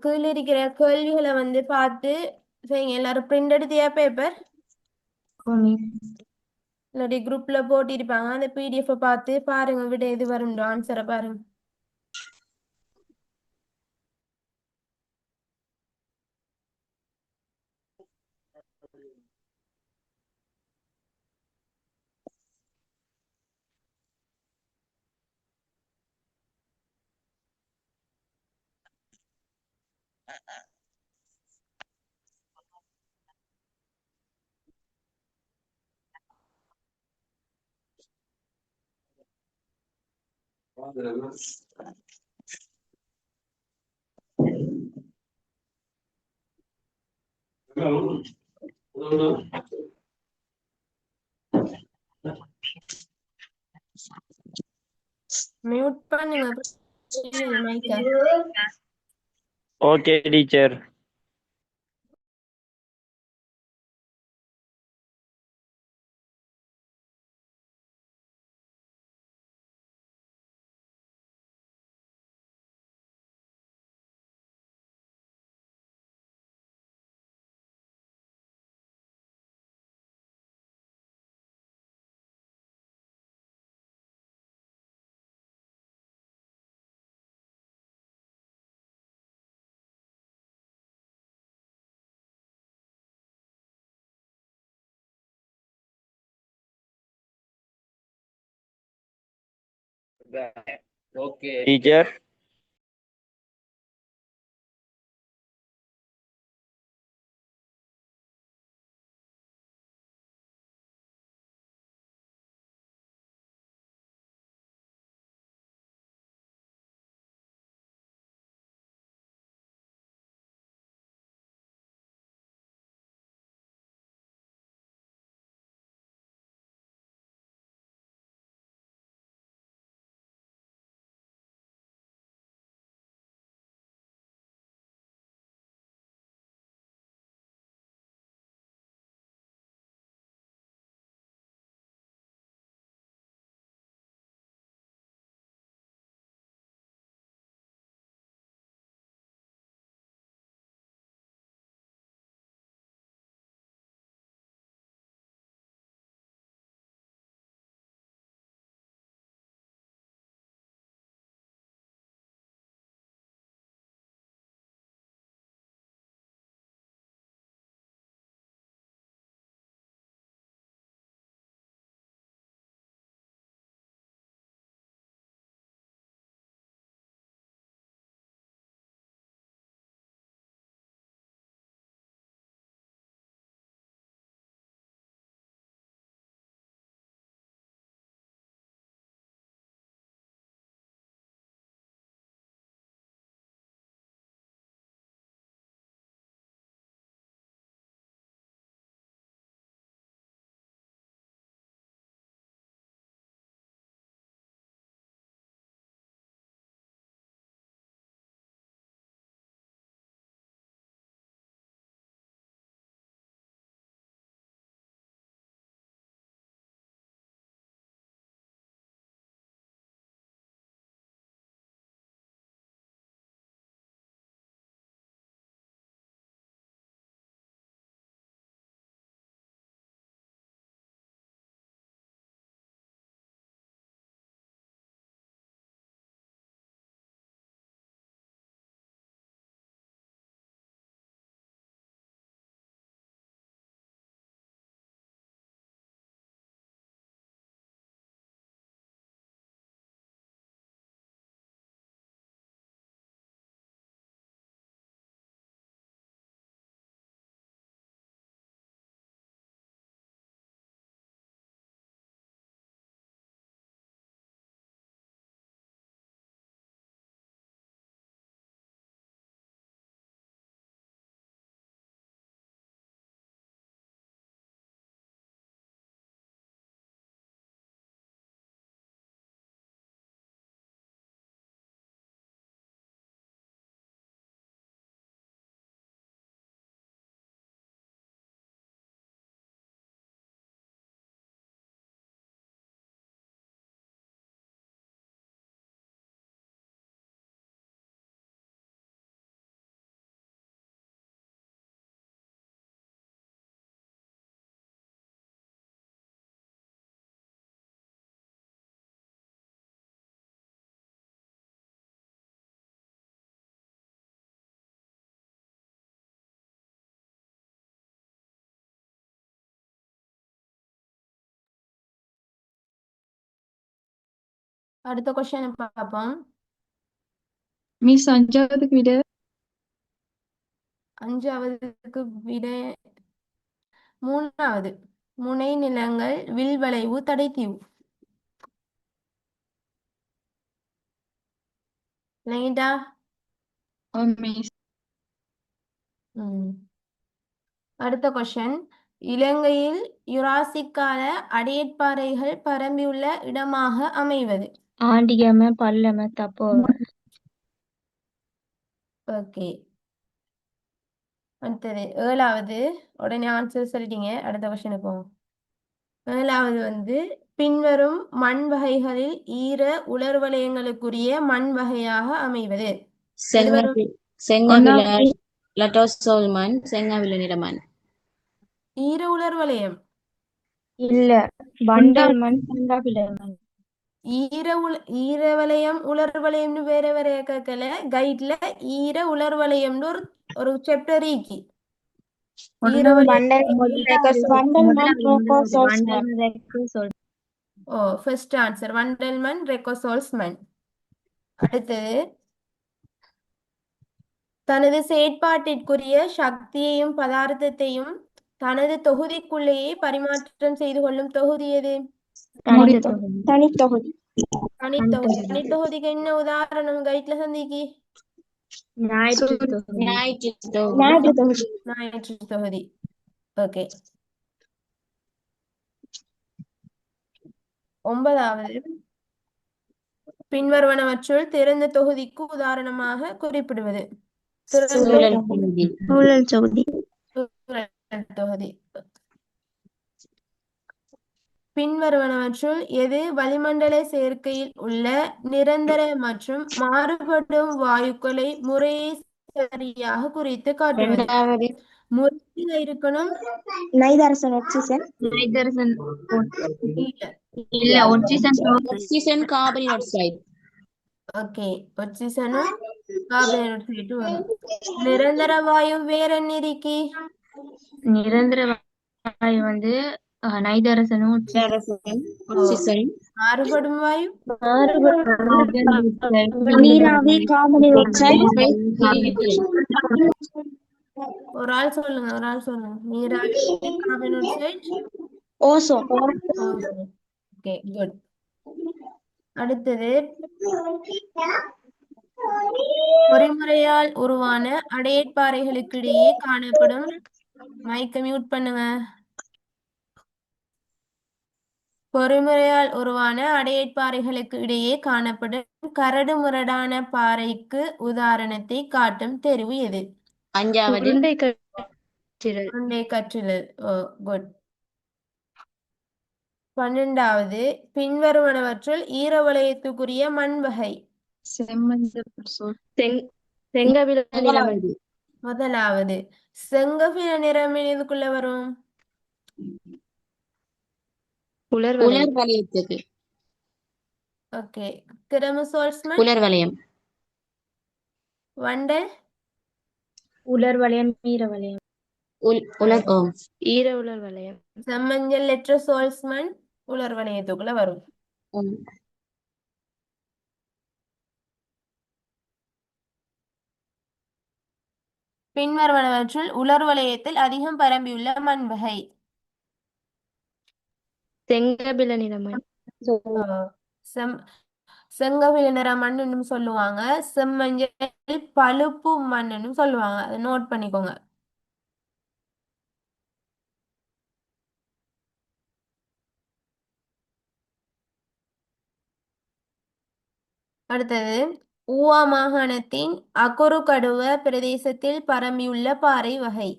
கீழே இருக்கிற கேள்விகளை வந்து பார்த்து செய்யுங்க. எல்லாரும் பிரிண்ட் எடுத்தியா பேப்பர்? மிஸ். இல்லாட்டி குரூப்ல போட்டிருப்பாங்க, அந்த பிடிஎஃப் பார்த்து பாருங்க, விட எது வரும் ஆன்சரை பாருங்க. மியூட் பண்ணுங்க மைக்க. Okay teacher. Okay teacher. அடுத்த கொஸ்டின் பார்ப்போம். மிஸ் அஞ்சாவதுக்கு விட 5வதுக்கு விட 3வது முனை நிலங்கள் வில்வளைவு தடைத்தீவு. இல்லைங்கடா? மிஸ் ம். அடுத்த கொஸ்டின். இலங்கையில் யுராசிக் கால அடையற்பாறைகள் பரம்பியுள்ள இடமாக அமைவது. ஆண்டிகம பல்லம தப்போவ ஓகே. அடுத்தது 7வது. உடனே ஆன்சர் சொல்லிட்டீங்க. அடுத்த கொஸ்டினுக்கு போவோம். 7வது வந்து பின்வரும் மண் வகைகளில் ஈர உலர் வலயங்களுக்குரிய மண் வகையாக அமைவது. எது வரும்? செங்கவில லட்டோசோல் மண், செங்கவில நிலமண். ஈர உலர் வலயம். இல்ல வண்டல் மண் செங்காபில மண் ஈர வலயம் உலர் வலயம்னு வேற வேற கேட்கல. கைட்ல ஈர உலர் வலயம்னு ஒரு சாப்டர் இருக்கு. ஈர வலயம். ஓ, ஃபர்ஸ்ட் ஆன்சர் வண்டல் மண், ரெக்கோசோல்ஸ் மண். அடுத்தது தனது செயற்பாட்டிற்குரிய சக்தியையும் பதார்த்தத்தையும் தனது தொகுதிக்குள்ளேயே பரிமாற்றம் செய்து கொள்ளும் தொகுதி எது? தனித்தொகுதி தனித்தொகுதி. தனித்தொகுதிக்கு என்ன உதாரணம் கைட்ல சந்திக்கு? ஞாயிற்று ஞாயிற்று தொகுதி. ஓகே. 9வது பின்வருவனவற்றுள் திறந்த தொகுதிக்கு உதாரணமாக குறிப்பிடுவது. சூழல் தொகுதி. சூழல் தொகுதி தொகுதி. பின்வருவனவற்றுள் எது வளிமண்டல சேர்க்கையில் உள்ள நிரந்தர மற்றும் மாறுபடும் வாயுக்களை முறையே சரியாக குறித்து காட்டுவது. இரண்டாவது முறையில இருக்கணும். நைதரசன் ஆக்சிஜன் இல்ல ஆக்சிஜன் கார்பன் ஆக்சைடு. ஓகே. ஆக்சிஜனும் கார்பன் ஆக்சைடும் வரும். நிரந்தர வாயு வேற என்ன இருக்கு? நிரந்தர வாயு வந்து நைதரசனும் ஆக்சிஜன் மாறுபடும் வாயு நீராவி கார்பன் டை ஆக்சைடு ஒரு ஆள் சொல்லுங்க. நீராவி, carbon oxide, ozone okay, good. அடுத்தது பொறிமுறையால் உருவான அடையற்பாறைகளுக்கிடையே காணப்படும் மைக்க மியூட் பண்ணுங்க. பொறிமுறையால் உருவான அடையற்பாறைகளுக்கு இடையே காணப்படும் கரடு முரடான பாறைக்கு உதாரணத்தை காட்டும் தெரிவு எது? அஞ்சாவது உருண்டை கற்றிலல். ஓ, குட். 12வது பின்வருவனவற்றுள் ஈர வலயத்துக்குரிய மண் வகை. செங்கவில நிலமண். முதலாவது செங்கபில நிறம் இதுக்குள்ள வரும். உலர் வலயத்துக்கு. ஓகே. கிரமசோல்ஸ் மண். உலர் வலயம். வண்டல் உலர் வலயம் ஈர வலயம் ஈர உலர் வலயம். செம்மஞ்சள் லெட்ரோசோல்ஸ் மண் உலர் வலயத்துக்குள்ள வரும். பின்வருவனவற்றுள் உலர் வலயத்தில் அதிகம் பரம்பியுள்ள மண் வகை. செங்கபில நிலமண். செங்கபில நிற மண்ணுன்னு சொல்லுவாங்க. செம்மஞ்சள் பழுப்பு மண்ணுன்னு சொல்லுவாங்க. அதை நோட் பண்ணிக்கோங்க. அடுத்தது ஊவா மாகாணத்தின் அக்குறுகடுவ பிரதேசத்தில் பரம்பியுள்ள பாறை வகை.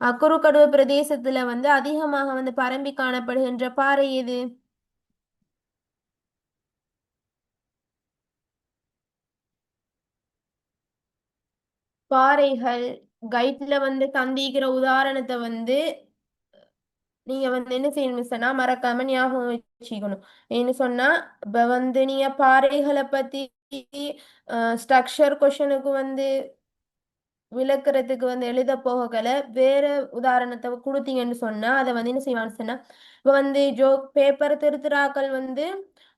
அக்குறுகடுவ பிரதேசத்துல வந்து அதிகமாக வந்து பரம்பி காணப்படுகின்ற பாறை எது? பாறைகள் கைட்ல வந்து தந்திக்கிற உதாரணத்தை வந்து நீங்க வந்து என்ன செய்யணும் சொன்னா மறக்காம ஞாபகம் வச்சுக்கணும். என்ன சொன்னா இப்ப வந்து நீங்க பாறைகளை பத்தி ஸ்ட்ரக்சர் கொஷனுக்கு வந்து விளக்குறதுக்கு வந்து எழுத போகல வேற உதாரணத்தை கொடுத்தீங்கன்னு சொன்னா அதை வந்து என்ன செய்வான்னு சொன்னா இப்போ வந்து பேப்பர் திருத்துறாக்கள் வந்து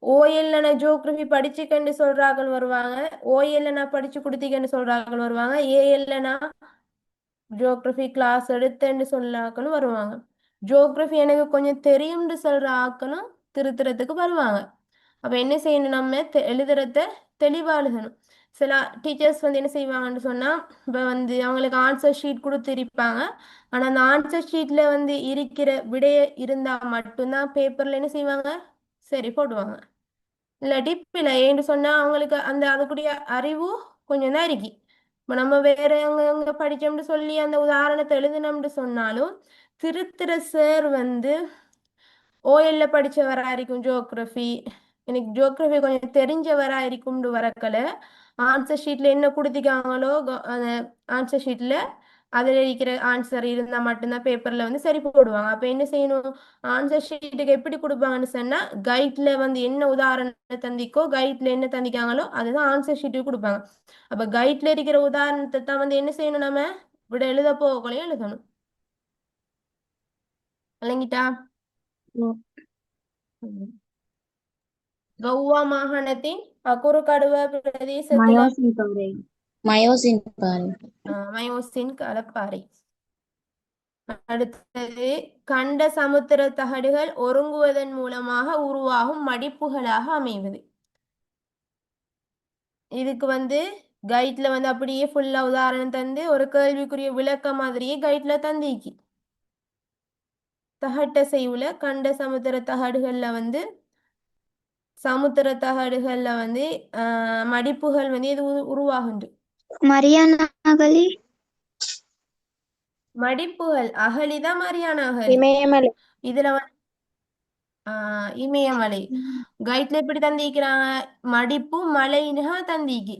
ஓஎல்ல நான் ஜியோகிரபி படிச்சுக்கன்னு சொல்றாக்கள் வருவாங்க, ஓஎல்ல நான் படிச்சு கொடுத்தீங்கன்னு சொல்றாக்கள் வருவாங்க, ஏஎல்ல நான் ஜியோகிரபி கிளாஸ் எடுத்தேன்னு சொல்ல ஆக்களும் வருவாங்க. ஜியோகிரபி எனக்கு கொஞ்சம் தெரியும்னு சொல்ற ஆக்களும் திருத்துறதுக்கு வருவாங்க. அப்ப என்ன செய்யணும், நம்ம எழுதுறத தெளிவா எழுதணும். சில டீச்சர்ஸ் வந்து என்ன செய்வாங்கன்னு சொன்னா இப்போ வந்து அவங்களுக்கு ஆன்சர் ஷீட் கொடுத்துருப்பாங்க. ஆனா அந்த ஆன்சர் ஷீட்ல வந்து இருக்கிற விடைய இருந்தா மட்டும்தான் பேப்பர்ல என்ன செய்வாங்க சரி போடுவாங்க. இல்லாட்டி பிள்ளை ஏன்னு சொன்னா அவங்களுக்கு அந்த அதுக்குரிய அறிவு கொஞ்சம் தான் இருக்கு. இப்போ நம்ம வேற அங்க படிச்சோம்னு சொல்லி அந்த உதாரணத்தை எழுதினோம்னு சொன்னாலும் திருத்துற சார் வந்து ஓஎல்ல படிச்சவரா இருக்கும் ஜியோகிரபி, எனக்கு ஜியோகிரபி கொஞ்சம் தெரிஞ்சவரா இருக்கும்னு வரக்கல ஆன்சர் ஷீட்ல என்ன கொடுத்திருக்காங்களோ அந்த ஆன்சர் ஷீட்ல அதில் இருக்கிற ஆன்சர் இருந்தால் மட்டும்தான் பேப்பர்ல வந்து சரி போடுவாங்க. அப்போ என்ன செய்யணும், ஆன்சர் ஷீட்டுக்கு எப்படி கொடுப்பாங்கன்னு சொன்னா கைட்ல வந்து என்ன உதாரணத்தை தந்திக்கோ கைட்ல என்ன தந்திக்காங்களோ அதுதான் ஆன்சர் ஷீட்டுக்கு கொடுப்பாங்க. அப்ப கைட்ல இருக்கிற உதாரணத்தை தான் வந்து என்ன செய்யணும், நம்ம விட எழுத போகலையும் எழுதணும். விளங்கிட்டா? கௌவா மாகாணத்தின் குறுக்கடுவ பிரதேசத்துல மயோசின் பாறை. மயோசின் பாறை. மயோசின் களப்பாறை. அடுத்தது கண்ட சமுத்திர தகடுகள் ஒருங்குவதன் மூலமாக உருவாகும் மடிப்புகளாக அமைவது. இதுக்கு வந்து கைட்ல வந்து அப்படியே ஃபுல்லா உதாரணம் தந்து ஒரு கேள்விக்குரிய விளக்க மாதிரியே கைட்ல தந்திக்கு. தகட்ட செய்வுல கண்ட சமுத்திர தகடுகள்ல வந்து சமுத்திர தகடுகள்ல வந்து மடிப்புகள் வந்து இது உருவாகுண்டு. மரியானாகலி. மடிப்புகள் அகலிதான் மரியானா அகலி. இமயமலை. இதுல வந்து இமயமலை கைட்ல எப்படி தந்திக்கிறாங்க, மடிப்பு மலையினா தந்திக்கு.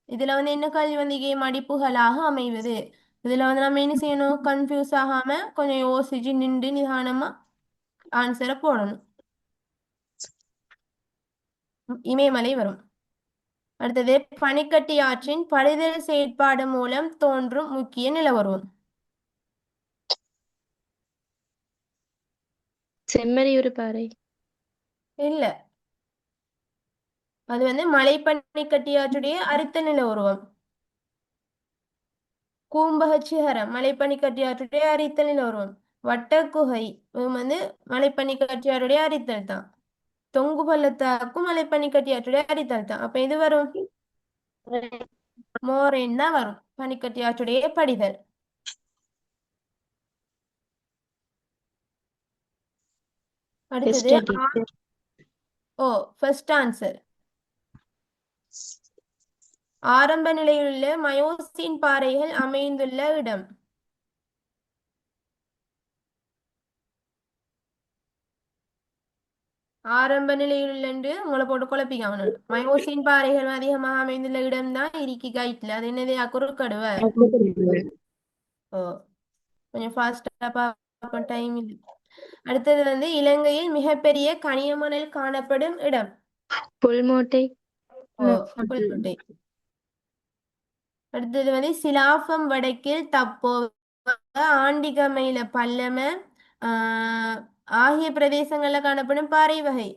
இதுல வந்து என்ன கேள்வி வந்திக்கு, மடிப்புகளாக அமைவது. இதுல வந்து நம்ம என்ன செய்யணும், கன்ஃபியூஸ் ஆகாம கொஞ்சம் யோசிச்சு நின்று நிதானமா ஆன்சரை போடணும். இமயமலை வரும். அடுத்தது பனிக்கட்டி ஆற்றின் படிதல் செயற்பாடு மூலம் தோன்றும் முக்கிய நிலவரம். செம்மறியூர் பாறை. இல்ல, அது வந்து மலை பனிக்கட்டி ஆற்றுடைய அரித்த நில உருவம். கூம்பக சிகரம் மலை பனிக்கட்டி ஆற்றுடைய அரித்த நில உருவம். வட்டக்குகை வந்து மலை பனிக்கட்டி ஆற்றுடைய அரித்தல் தான். தொங்கு பள்ளத்தாக்கும் மலை பனிக்கட்டி ஆற்றுடைய அரித்தல் தான். அப்ப இது வரும் மோரேன் தான் வரும், பனிக்கட்டி ஆற்றுடைய படிதல். அடுத்தது ஓ ஃபர்ஸ்ட் ஆன்சர். ஆரம்ப நிலையிலுள்ள மயோசின் பாறைகள் அமைந்துள்ள இடம். ஆரம்ப நிலையில் என்று உங்களை போட்டு குழப்பிக்காம, மயோசின் பாறைகள் அதிகமாக அமைந்துள்ள இடம் தான் இரிக்கி கைட்ல. அது என்னது, குறுக்கடுவ. ஓ கொஞ்சம் ஃபாஸ்டா பார்ப்போம், டைம் இல்லை. அடுத்தது வந்து இலங்கையில் மிகப்பெரிய கனியமணல் காணப்படும் இடம். புல்மோட்டை. ஓ புல்கோட்டை. அடுத்தது வந்து சிலாபம் வடக்கில் தப்போ ஆண்டிகமையில பல்லம ஆகிய பிரதேசங்கள்ல காணப்படும் பாறை வகை.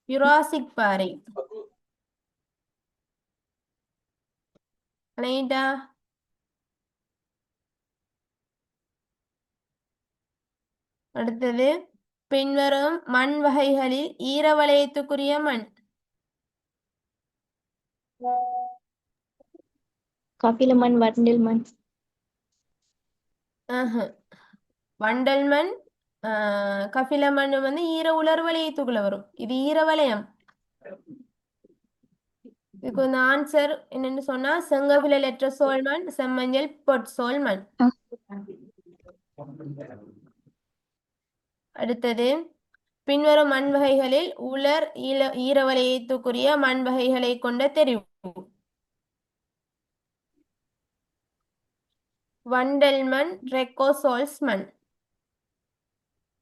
யுராசிக் பாறை. ரைட்டா? அடுத்தது பின்வரும் மண் வகைகளில் ஈரவலயத்துக்குரிய மண். கபில மண், வண்டல் மண். வண்டல் மண் கபில மண் வந்து ஈர உலர் வலயத்துக்குள்ள வரும். இது ஈர வலயம். இதுக்கு வந்து ஆன்சர் என்னன்னு சொன்னா செங்கபிலற்ற சோல் மண், செம்மஞ்சள் பொற்சோல் மண். அடுத்தது பின்வரும் மண் வகைகளில் உலர் ஈரவலயத்துக்குரிய மண் வகைகளை கொண்ட தெரிவு. வண்டல் மண், ரெக்கோசோல்ஸ் மண்.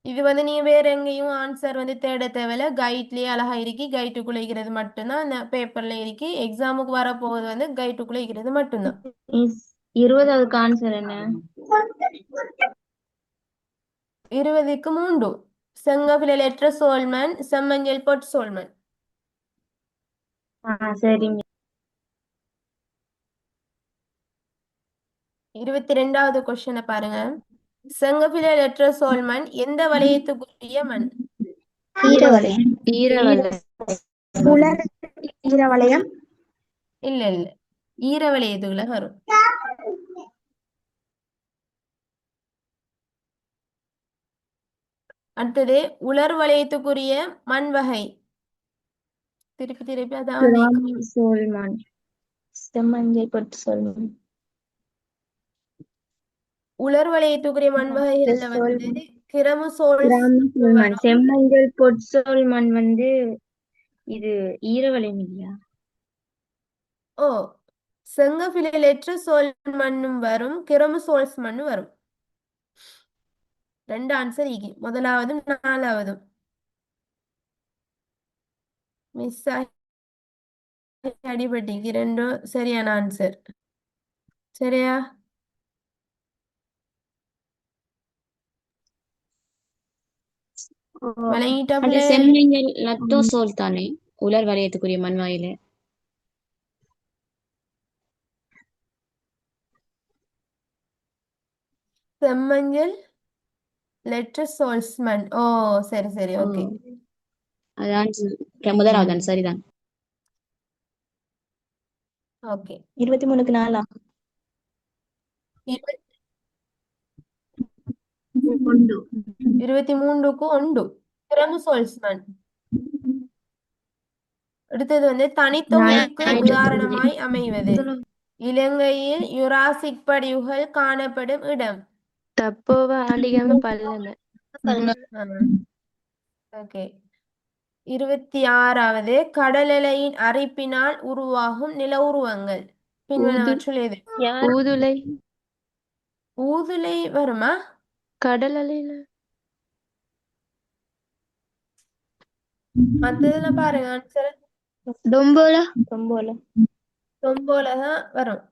இது வந்து நீங்க வேற எங்கேயும் ஆன்சர் வந்து தேட தேவையில்ல, கைட்லயே அழகா இருக்கி, கைட்டுக்குள்ள இருக்கிறது மட்டும்தான் அந்த பேப்பர்ல இருக்கி. எக்ஸாமுக்கு வரப்போவது வந்து கைட்டுக்குள்ள இருக்கிறது மட்டும்தான். 20வது ஆன்சர் என்ன? 20க்கு 3. செங்கபிலெற்ற சோல்மன் செம்மஞ்சள் பொட் சோல்மன். சரிங்க. 22வது கொஸ்டினை பாருங்க. செங்கபிலெற்ற சோல்மன் எந்த வளையத்துக்குரிய மண்? ஈரவலயம். ஈரவலயம். உலர் ஈரவலயம். இல்ல இல்ல, ஈர வளையத்துக்குள்ள வரும். அடுத்தது உலர் வளையத்துக்குரிய மண் வகை. திருப்பி திருப்பி அதான் நீக்கும். சோல்மான். செம்மஞ்சள் பொட்டு சொல்லுங்க. உலர் வளையத்துக்குரிய மண் வகைகள்ல வந்து கிரமசோல் சோல்மான். வரும். செம்மஞ்சள் பொற்சோல்மான் வந்து இது ஈரவலயம் இல்லையா? ஓ, செங்கபிலெற்ற சோல் மண்ணும் வரும், கிரமசோல்ஸ் மண்ணும் வரும். 2 ஆன்சர் ஈகி, முதலாவதும் 4வதும். மிஸ் ஆகி அடிபட்டிக்கு 2 சரியான ஆன்சர். சரியா? விளங்கிட்டாப்புல? அது செம்மஞ்சள் லத்தோசோல் தானே உலர் வலயத்துக்குரிய மண்வாயில. செம்மஞ்சள் லெட்டர் சோல்ஸ்மன். ஓ சரி சரி, ஓகே. அதான் முதலாவதான் சரிதான். ஓகே. 23க்கு 4. 23க்கு 1 கிரமசோல்ஸ்மன். அடுத்தது வந்து தனித்தொகுதிக்கு உதாரணமாய் அமைவது. இலங்கையில் யுராசிக் படிவுகள் காணப்படும் இடம். தப்போவ ஆலிகம பல்லம. ஓகே. 26வது கடலலையின் அரிப்பினால் உருவாகும் நில உருவங்கள் பின்வருவற்றுள் எது? ஊதுலை. ஊதுலை வருமா? கடல் அலையில. மத்ததுல பாருங்க ஆன்சர். டொம்போலா. தொம்போல. தொம்போல தான் வரும்.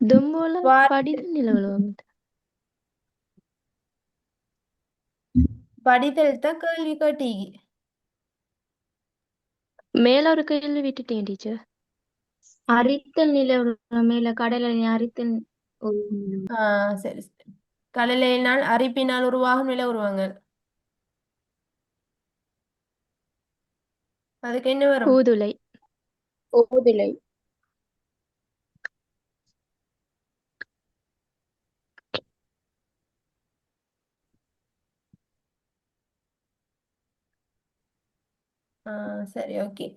தொம்போல படித நிலவலம். படித்தல் தான் கேள்வி கேட்டீங்க. மேல ஒரு கேள்வி விட்டுட்டேன் டீச்சர். அரித்தல் நிலவரம் மேல கடலை அரித்தல். சரி சரி. கடலையினால் அரிப்பினால் உருவாகும் நில உருவங்கள், அதுக்கு என்ன வரும்? ஊதுலை. ஊதுலை. சரி, ஓகே.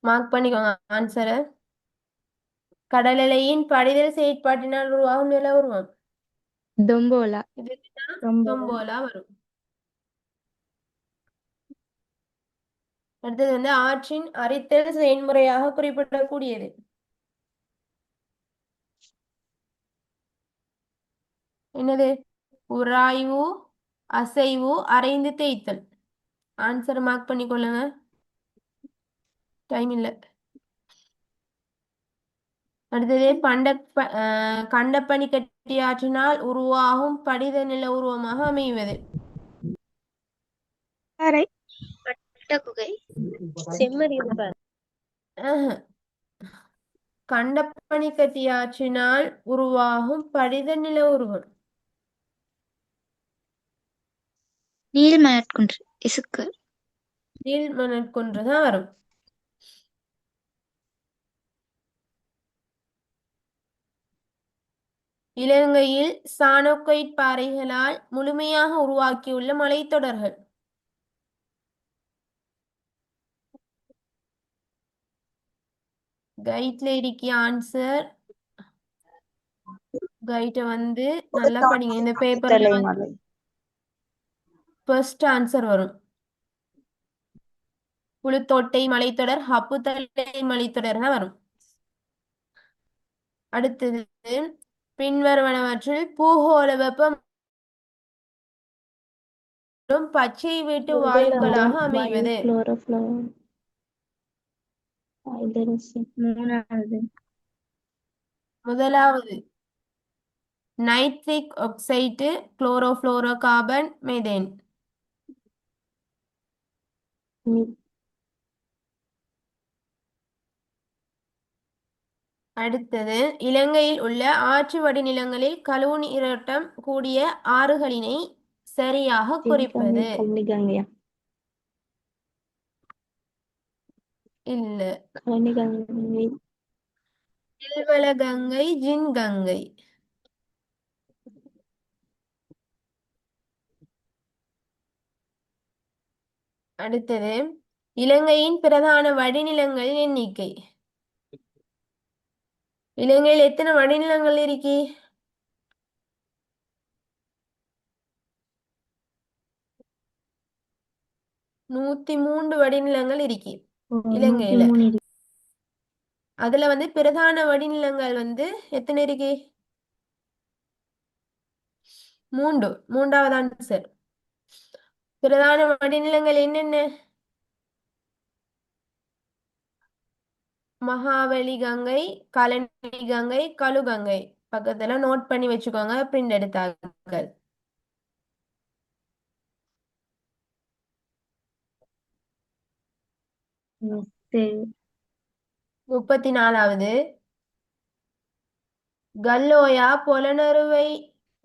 மார்க் பண்ணிக்கோங்க ஆன்சரை. கடலலையின் படிதல் செயற்பாட்டினால் உருவாகும் நில உருவம் தொம்போலா. இதுதான் தொம்போலா வரும். அடுத்தது வந்து ஆற்றின் அரித்தல் செயல்முறையாக குறிப்பிடக்கூடியது. என்னது? உராய்வு, அசைவு, அரைந்து தேய்த்தல். ஆன்சர் மார்க் பண்ணிக்கொள்ளுங்க, டைம் இல்லை. அடுத்தது கண்டப்பனி கட்டி ஆற்றினால் உருவாகும் படித நில உருவமாக அமைவது. பட்டகுகை. செம்மறி. கண்டப்பனி கட்டி ஆற்றினால் உருவாகும் படித நில உருவம். நீர்மலர்குன்று. இசுக்கு. நீர்மணற்குன்று தான் வரும். இலங்கையில் சானோக்கைட் பாறைகளால் முழுமையாக உருவாக்கியுள்ள மலைத்தொடர்கள். கைட்ல இருக்கிய ஆன்சர். கைட்டை வந்து நல்லா படிங்க. இந்த பேப்பர்ல வந்து ஃபர்ஸ்ட் ஆன்சர் வரும். புழுத்தோட்டை மலைத்தொடர், ஹப்புத்தலை மலைத்தொடர் தான் வரும். அடுத்தது பின்வருவனவற்றில் பூகோள வெப்பம் பச்சை வீட்டு வாயுக்களாக முதலாவது வாயு அமைவது. Chlorofluoro hydrogen. மூணாவது முதலாவது nitric oxide, chlorofluoro carbon, methane. மி- அடுத்தது இலங்கையில் உள்ள ஆற்று வடிநிலங்களில் கழுவு நீரோட்டம் கூடிய ஆறுகளினை சரியாக தென்கங்கை குறிப்பது. கன்னிகங்கையா இல்ல, கன்னிகங்கை தில்வலகங்கை, ஜின்கங்கை. அடுத்தது இலங்கையின் பிரதான வடிநிலங்களின் எண்ணிக்கை. இலங்கையில் எத்தனை வடிநிலங்கள் இருக்கு? நூத்தி 3 வடிநிலங்கள் இருக்கு இலங்கையில. 103 இருக்கு. அதுல வந்து பிரதான வடிநிலங்கள் வந்து எத்தனை இருக்கு? 3. மூன்றாவது ஆன்சர். பிரதான வடிநிலங்கள் என்னென்ன? மகாவலி கங்கை, கலனி கங்கை, கழுகங்கை. பக்கத்துல நோட் பண்ணி வச்சுக்கோங்க, பிரிண்ட் எடுத்தார்கள். சரி. 34வது கல்லோயா பொலனறுவை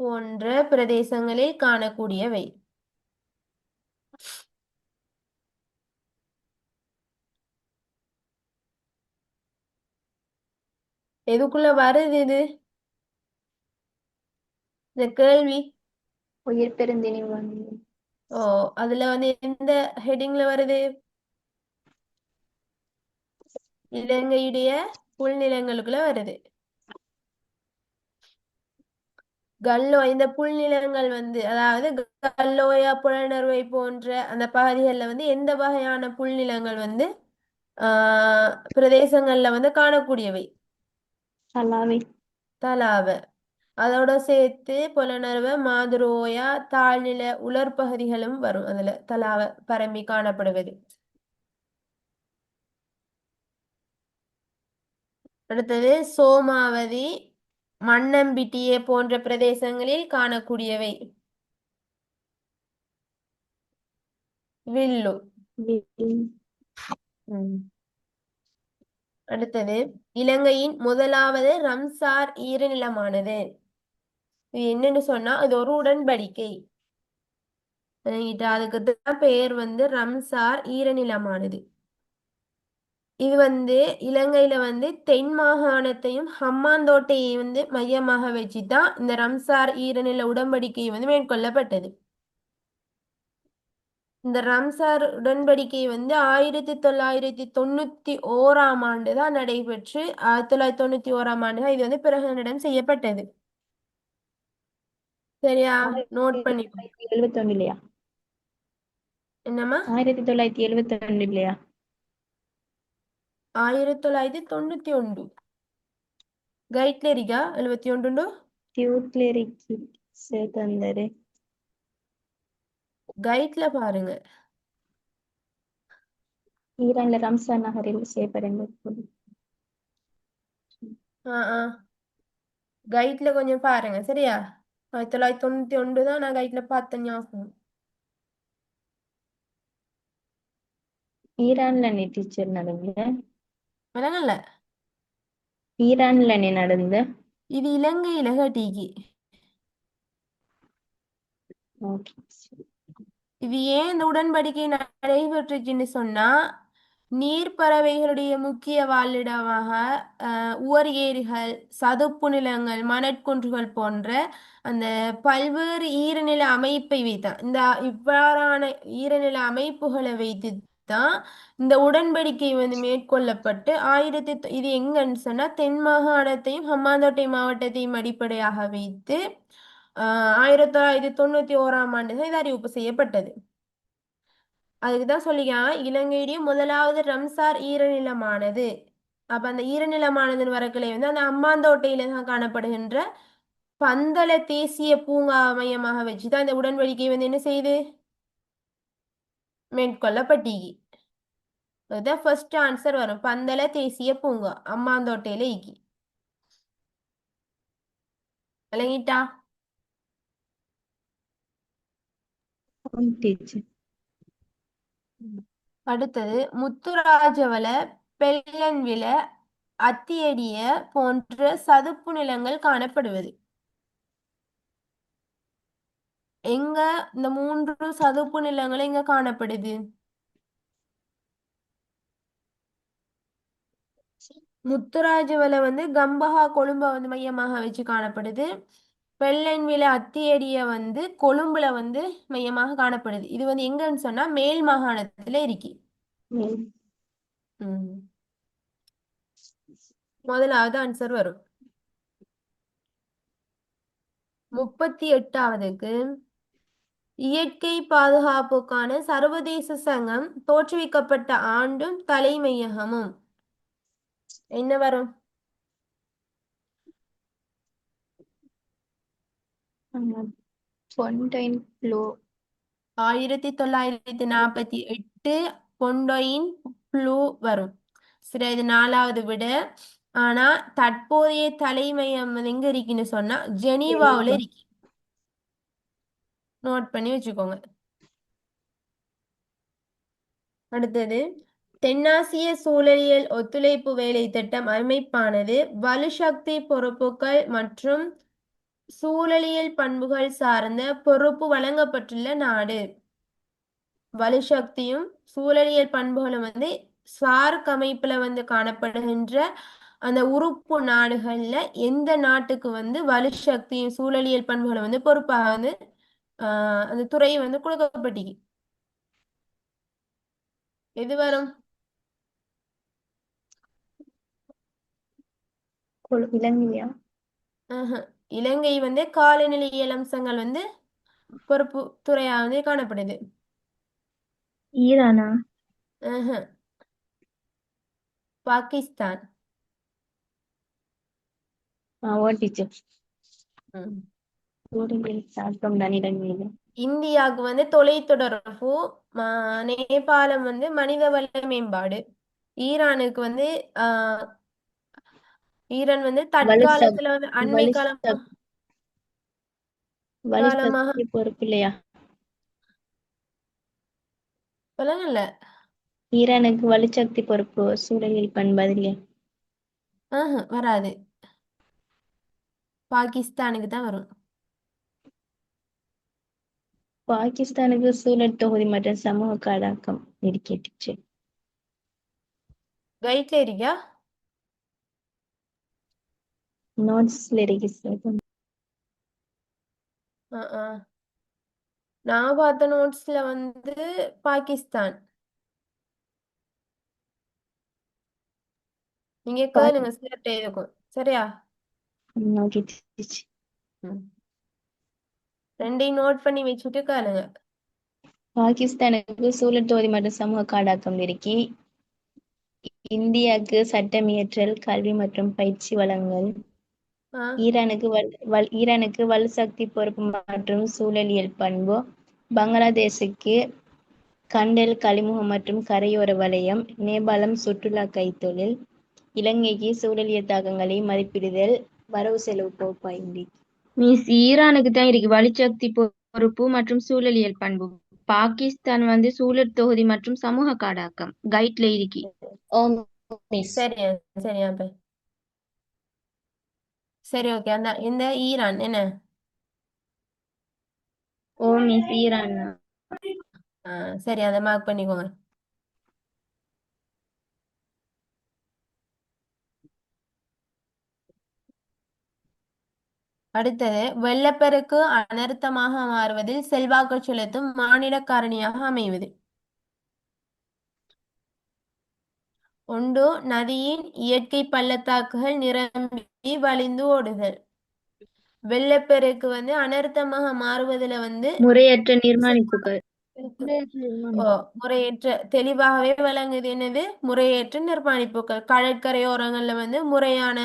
போன்ற பிரதேசங்களில் காணக்கூடியவை. எதுக்குள்ள வருது இது இந்த கேள்வி? உயிர் பெருந்திணிவு. ஓ, அதுல வந்து எந்த ஹெடிங்ல வருது? இலங்கையுடைய புல்நிலங்களுக்குள்ள வருது. இந்த புல்நிலங்கள் வந்து அதாவது கல்லோயா புலனறுவை போன்ற அந்த பகுதிகளில் வந்து எந்த வகையான புல்நிலங்கள் வந்து பிரதேசங்கள்ல வந்து காணக்கூடியவை? சலாவை தலாவ. அதோட சேர்த்து புலனறுவ, மாதுரோயா, தாழ்நில உலர் பகுதிகளும் வரும். அதுல தலாவ பரம்பி காணப்படுவது. அடுத்தது சோமாவதி, மன்னம்பிட்டிய போன்ற பிரதேசங்களில் காணக்கூடியவை. வில்லு. அடுத்தது இலங்கையின் முதலாவது ரம்சார் ஈரநிலமானது. இது என்னன்னு சொன்னா அது ஒரு உடன்படிக்கை. அதுக்கு தான் பெயர் வந்து ரம்சார் ஈரநிலமானது. இது வந்து இலங்கையில வந்து தென் மாகாணத்தையும் ஹம்மாந்தோட்டையும் வந்து மையமாக வச்சுதான் இந்த ரம்சார் ஈரநில உடன்படிக்கை வந்து மேற்கொள்ளப்பட்டது. இந்த ரம்சார் உடன்படிக்கை வந்து 1991ஆம் ஆண்டு தான் நடைபெற்று 1991ஆம் ஆண்டு தான் இது வந்து பிரகடனம் செய்யப்பட்டது. சரியா? நோட் பண்ணி 1971 இல்லையா? என்னம்மா? 1971 இல்லையா? 1991 கைட்ல இருக்கா 71? ಟ್ಯೂಟ್ಲೆರಿಕಿ ಸೇತಂದರೆ கைட்ல பாருங்க. ஈரான்ல ரம்சான் நகரில் செய்யப்படும். கைட்ல கொஞ்சம் பாருங்க. சரியா? 1991 தான் நான் கைட்ல பார்த்த ஞாபகம். ஈரான்ல நீ டீச்சர் நடந்த விளங்கல? ஈரான்ல நீ நடந்த இது இலங்கையில கட்டிக்கு. ஓகே. இது ஏன் இந்த உடன்படிக்கை நடைபெற்றுச்சுன்னு சொன்னா நீர்ப்பறவைகளுடைய முக்கிய வாழிடமாக உவர் ஏரிகள், சதுப்பு நிலங்கள், மணற்குன்றுகள் போன்ற அந்த பல்வேறு ஈரநில அமைப்பை வைத்தான். இவ்வாறான ஈரநில அமைப்புகளை வைத்து தான் இந்த உடன்படிக்கை வந்து மேற்கொள்ளப்பட்டு இது எங்கன்னு சொன்னா தென் மாகாணத்தையும் ஹம்மாந்தோட்டை மாவட்டத்தையும் அடிப்படையாக வைத்து 1991ஆம் ஆண்டு தான் இது அறிவிப்பு செய்யப்பட்டது. அதுக்குதான் சொல்லிக்கான் இலங்கையுடைய முதலாவது ரம்சார் ஈரநிலமானது. அப்ப அந்த ஈரநிலமானது வரக்கிளை வந்து அந்த அம்மாந்தோட்டையில தான் காணப்படுகின்ற பந்தள தேசிய பூங்கா மையமாக வச்சுதான் இந்த உடன்படிக்கை வந்து என்ன செய்யுது மேற்கொள்ளப்பட்டீகி. இதுதான் ஃபர்ஸ்ட் ஆன்சர் வரும். பந்தல தேசிய பூங்கா அம்மாந்தோட்டையில ஈக்கி. விளங்கிட்டா? ஆம் டீச்சர். அடுத்தது முத்துராஜவல, பெல்லன்வில, அத்தியடிய போன்ற சதுப்பு நிலங்கள் காணப்படுவது. எங்க இந்த 3 சதுப்பு நிலங்கள் எங்க காணப்படுது? முத்துராஜவல வந்து கம்பஹா கொழும்ப வந்து மையமாக வச்சு காணப்படுது. பெல்லன்வில அத்தியடிய வந்து கொழும்புல வந்து மையமாக காணப்படுது. இது வந்து எங்கன்னு சொன்னா மேல் மாகாணத்துல இருக்கு. மேல். ம். முதலாவது ஆன்சர் வரும். 38வதுக்கு இயற்கை பாதுகாப்புக்கான சர்வதேச சங்கம் தோற்றுவிக்கப்பட்ட ஆண்டும் தலைமையகமும் என்ன வரும்? ஃபொண்டைன் ப்ளோ. 1948 பொண்டொயின் ப்ளூ வரும். சரி, இது 4வது விட. ஆனா தற்போதைய தலைமையம் வந்து எங்க இருக்குன்னு சொன்னா ஜெனீவாவுல இருக்கு. நோட் பண்ணி வச்சுக்கோங்க. அடுத்தது தென்னாசிய சூழலியல் ஒத்துழைப்பு வேலை திட்டம் அமைப்பானது வலுசக்தி பொறுப்புகள் மற்றும் சூழலியல் பண்புகள் சார்ந்த பொறுப்பு வழங்கப்பட்டுள்ள நாடு. வலுசக்தியும் சூழலியல் பண்புகளும் வந்து சார்க் அமைப்புல வந்து காணப்படுகின்ற அந்த உறுப்பு நாடுகள்ல எந்த நாட்டுக்கு வந்து வலுசக்தியும் சூழலியல் பண்புகளும் வந்து பொறுப்பாக வந்து அந்த துறை வந்து கொடுக்கப்பட்டிருக்கு. எது வரும்? இலங்கையா? இலங்கை வந்து காலநிலையியல் அம்சங்கள் வந்து பொறுப்பு துறையா வந்து காணப்படுது. ஈரானா? பாகிஸ்தான். ஓ டீச்சர். ம். சூரியனின் தாக்கம் தான் இலங்கையில. இந்தியாவுக்கு வந்து தொலைத்தொடர்பு, நேபாளம் வந்து மனிதவள மேம்பாடு, ஈரானுக்கு வந்து ஈரான் வந்து வலுசக் தற்காலத்துல வந்து அண்மை காலமாக வலுசக்தி பொறுப்பு இல்லையா? சொல்லல. ஈரானுக்கு வலுசக்தி பொறுப்பு சூழலியல் பண்பு இல்லையா? வராது. பாகிஸ்தானுக்கு தான் வரும். பாகிஸ்தானுக்கு சூழல் தொகுதி மற்றும் சமூக காடாக்கம் இருக்கு டீச்சர். கைட்ல இருக்கா? நோட்ஸ்ல இருக்கு சார். நான் பார்த்த நோட்ஸ்ல வந்து பாகிஸ்தான். நீங்க கேளுங்க, சிலர்ட்ட இருக்கும். சரியா? Okay teacher. ரெண்டையும் நோட் பண்ணி வச்சுட்டு கேளுங்க. பாகிஸ்தானுக்கு சூழல் தொகுதி மற்றும் சமூக காடாக்கம் இருக்கு. இந்தியாவுக்கு சட்டமியற்றல், கல்வி மற்றும் பயிற்சி வழங்கல். ஈரானுக்கு வலுசக்தி பொறுப்பு மற்றும் சூழலியல் பண்பு. பங்களாதேஷுக்கு கண்டல், கழிமுகம் மற்றும் கரையோர வலயம். நேபாளம் சுற்றுலா கைத்தொழில். இலங்கைக்கு சூழலியல் தாக்கங்களை மதிப்பிடுதல், வரவு செலவு பகுப்பாய்வு. மிஸ் ஈரானுக்கு தான் இருக்கு வலுசக்தி பொறுப்பு மற்றும் சூழலியல் பண்பு. பாகிஸ்தான் வந்து சூழல் தொகுதி மற்றும் சமூக காடாக்கம் கைட்ல இருக்கு. சரியா சரியா சரி, ஓகே. அந்த இந்த ஈரான் என்ன? ஓ மிஸ் ஈரான். சரி, அதை மார்க் பண்ணிக்கோங்க. அடுத்தது வெள்ளப்பெருக்கு அனர்த்தமாக மாறுவதில் செல்வாக்கு செலுத்தும் மானிட காரணியாக அமைவது. ஒன்று, நதியின் இயற்கை பள்ளத்தாக்குகள் நிரம்பி வழிந்து ஓடுதல். வெள்ளப்பெருக்கு வந்து அனர்த்தமாக மாறுவதில் வந்து முறையற்ற நிர்மாணிப்புகள். முறையற்ற தெளிவாகவே விளங்குது. என்னது? முறையற்ற நிர்மாணிப்புகள். கடற்கரையோரங்கள்ல வந்து முறையான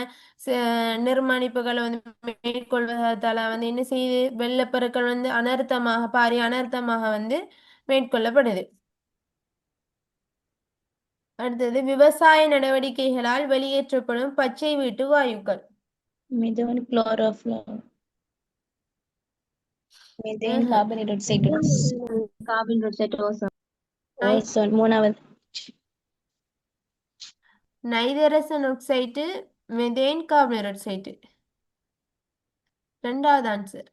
நிர்மாணிப்புகளை வந்து மேற்கொள்வதால வந்து என்ன செய்யுது? வெள்ளப்பெருக்கள் வந்து பாரிய அனர்த்தமாக வந்து மேற்கொள்ளப்படுது. அடுத்தது விவசாய நடவடிக்கைகளால் வெளியேற்றப்படும் பச்சை வீட்டு வாயுக்கள். மெதேன் குளோரோஃப்ளோர் மெதேன் ம்ஹும். Carbon di oxide carbon di oxide, ozone. Ozone மூணாவது நைதரசன் ஆக்சைடு, மெதேன், கார்பன் ஆக்சைடு. ரெண்டாவது ஆன்சர்.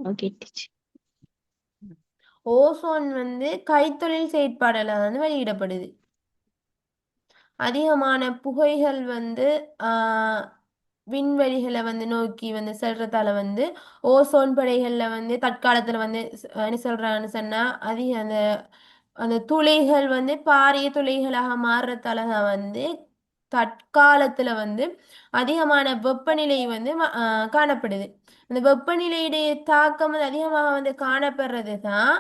ஓகே டீச்சர் ஓசோன் வந்து கைத்தொழில் செயற்பாடால வந்து வெளியிடப்படுது. அதிகமான புகைகள் வந்து விண்வெளிகளை வந்து நோக்கி வந்து செல்றதால வந்து ஓசோன் படைகள்ல வந்து தற்காலத்துல வந்து என்ன சொல்றாங்கன்னு சொன்னா அதிக அந்த அந்த துளைகள் வந்து பாரிய துளைகளாக மாறுறதால தான் வந்து தற்காலத்துல வந்து அதிகமான வெப்பநிலை வந்து காணப்படுது. அந்த வெப்பநிலையுடைய தாக்கம் வந்து அதிகமாக வந்து காணப்படுறது தான்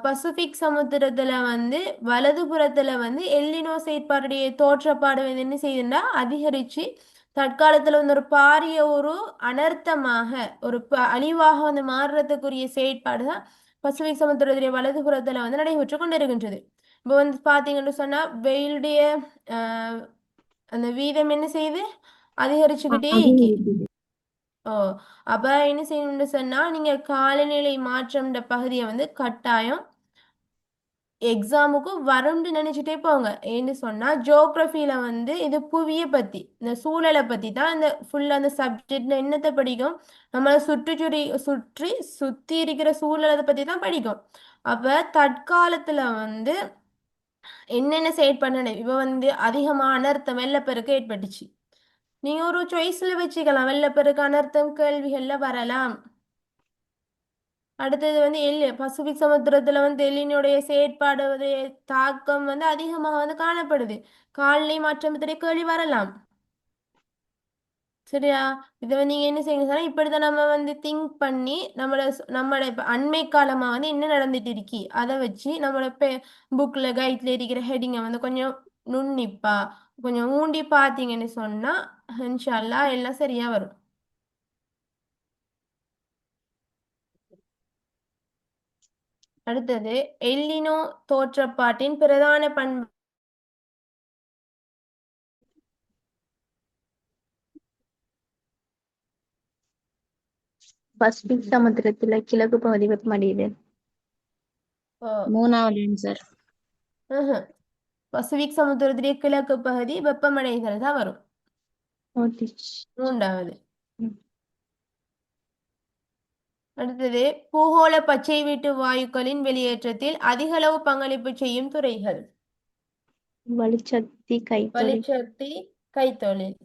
பசிபிக் சமுத்திரத்துல வந்து வலதுபுறத்துல வந்து எல்லினோ செயற்பாடுடைய தோற்றப்பாடு வந்து என்ன செய்யுதுன்னா அதிகரிச்சு தற்காலத்துல வந்து ஒரு பாரிய ஒரு அனர்த்தமாக ஒரு அழிவாக வந்து மாறுறதுக்குரிய செயற்பாடு தான் பசிபிக் சமுத்திரத்துடைய வலதுபுறத்துல வந்து நடைபெற்று கொண்டிருக்கின்றது. இப்போ வந்து பாத்தீங்கன்னு சொன்னா வெயிலுடைய ஆஹ் அந்த வீதம் என்ன செய்யுது அதிகரிச்சுக்கிட்டே இருக்கு. ஓ அப்ப என்ன செய்யணும்னு சொன்னா நீங்க காலநிலை மாற்றம்ன்ற பகுதியை வந்து கட்டாயம் எக்ஸாமுக்கு வரும்னு நினைச்சிட்டே போங்க. ஏன்னு சொன்னா ஜியோகிரபியில வந்து இது புவியை பத்தி இந்த சூழலை பத்தி தான் இந்த ஃபுல்லா அந்த சப்ஜெக்ட்ல என்னத்தை படிக்கும் நம்மளை சுத்தி இருக்கிற சூழலை பத்தி தான் படிக்கும். அப்ப தற்காலத்துல வந்து என்னென்ன செயற்பட இவ வந்து அதிகமான அனர்த்தம் வெள்ளப்பெருக்கு ஏற்பட்டுச்சு. நீங்க ஒரு சாய்ஸ்ல வச்சுக்கலாம் வெள்ளப்பெருக்கு அனர்த்தம் கேள்விகள்ல வரலாம். அடுத்தது வந்து பசிபிக் சமுத்திரத்துல வந்து எல்லினுடைய செயற்பாடுடைய தாக்கம் வந்து அதிகமாக வந்து காணப்படுது. காலநிலை மாற்றம் பற்றிய கேள்வி வரலாம். சரியா? இதை வந்து நீங்க என்ன செய்யுங்க சொன்னா இப்படித்தான் நம்ம வந்து திங்க் பண்ணி நம்மளோட இப்ப அண்மை காலமா வந்து என்ன நடந்துட்டு இருக்கி அதை வச்சு நம்மளோட புக்ல கைட்ல இருக்கிற ஹெட்டிங்கை வந்து கொஞ்சம் நுண்ணிப்பா கொஞ்சம் ஊண்டி பார்த்தீங்கன்னு சொன்னா இன்ஷா அல்லாஹ் எல்லாம் சரியா வரும். அடுத்தது எல்லினோ தோற்றப்பாட்டின் பிரதான பண்பு. பசிபிக் சமுத்திரத்துல கிழக்கு பகுதி வெப்பமடையுது மூணாவது ஆன்சர். பசிபிக் சமுத்திரத்துடைய கிழக்கு பகுதி வெப்பமடைதல் தான் வரும். ஓ டீச்சர் மூன்றாவது. அடுத்தது பூகோள பச்சை வீட்டு வாயுக்களின் வெளியேற்றத்தில் அதிக அளவு பங்களிப்பு செய்யும் துறைகள். வலுச்சக்தி கைத்தொழில் வளிச்சக்தி, கைத்தொழில்.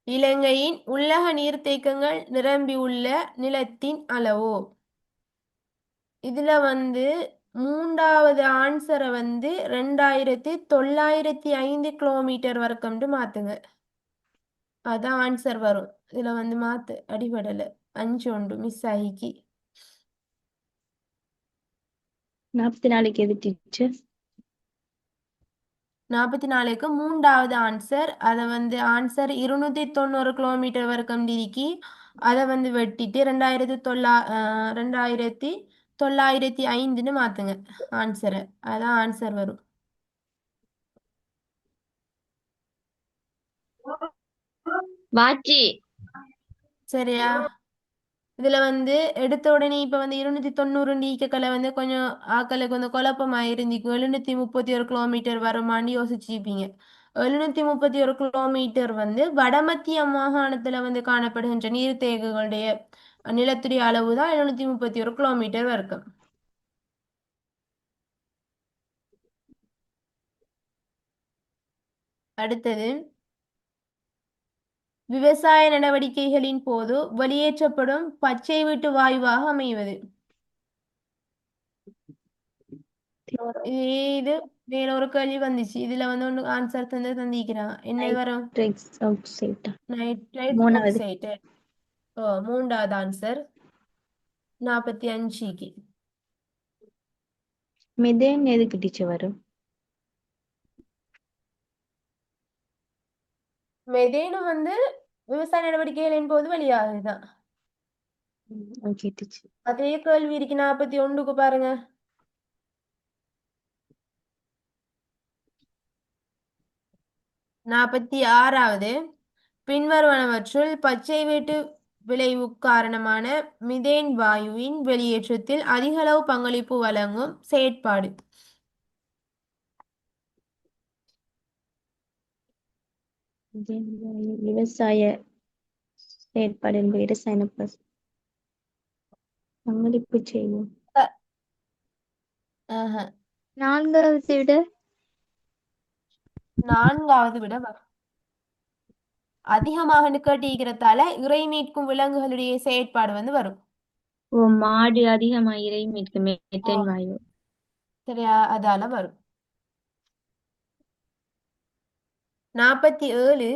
இலங்கையின் உள்ளக நீர்த்தேக்கங்கள் நிரம்பியுள்ள நிலத்தின் அளவு. இதுல வந்து மூன்றாவது ஆன்சரை வந்து 2905 கிலோமீட்டர் வரைக்கும் மாத்துங்க. அதான் ஆன்சர் வரும். இதுல வந்து மாத்து அடிபடல 5 உண்டு மிஸ் ஆகிக்கு. 44க்கு எது டீச்சர் 44க்கு மூன்றாவது ஆன்சர். அதை வந்து ஆன்சர் 290 கிலோமீட்டர் வரைக்கும் இருக்கி அதை வந்து வெட்டிட்டு 2905 மாத்துங்க ஆன்சரை. அதான் ஆன்சர் வரும். வாச்சி. சரியா? இதுல வந்து எடுத்த உடனே இப்ப வந்து 290 நீக்கக்கலை வந்து கொஞ்சம் ஆக்களுக்கு வந்து குழப்பமா இருந்திக்கும். 731 கிலோமீட்டர் வருமானு யோசிச்சிருப்பீங்க. 731 கிலோமீட்டர் வந்து வடமத்திய மாகாணத்துல வந்து காணப்படுகின்ற நீர்த்தேக்கங்களுடைய நிலத்துடைய அளவு தான் 731 கிலோமீட்டர் வரைக்கும். அடுத்தது விவசாய நடவடிக்கைகளின் போது வெளியேற்றப்படும் பச்சை வீட்டு வாயுவாக அமைவது. இது வேற ஒரு கேள்வி வந்துச்சு. இதுல வந்து ஒண்ணு ஆன்சர் தந்திக்கிறாங்க. என்ன வரும்? நைட்ரஸ் ஆக்சைடு நைட்ரைட் மூணாவது ஆக்சைடு. ஓ மூன்றாவது ஆன்சர் 45க்கு. மெதேன் எதுக்கு டீச்சர் வரும் மெதேனும் வந்து விவசாய நடவடிக்கைகளின் போது வெளியாகுதுதான். ஓகே டீச்சர் அதே கேள்வி இருக்கு 41க்கு பாருங்க. 46வது பின்வருவனவற்றுள் பச்சை வீட்டு விளைவு காரணமான மிதேன் வாயுவின் வெளியேற்றத்தில் அதிகளவு பங்களிப்பு வழங்கும் செயற்பாடு. விவசாய செயற்பாடு என்பது ரசாயன பங்களிப்பு செய்யும். ஆஹா. நான்காவது விட 4வது விட அதிகமாக கேட்டிருக்கிறதால இறை மீட்கும் விலங்குகளுடைய செயற்பாடு வந்து வரும். மாடு அதிகமா இறை மீட்கும் மெத்தேன் வாயு. சரியா, அதால வரும். 47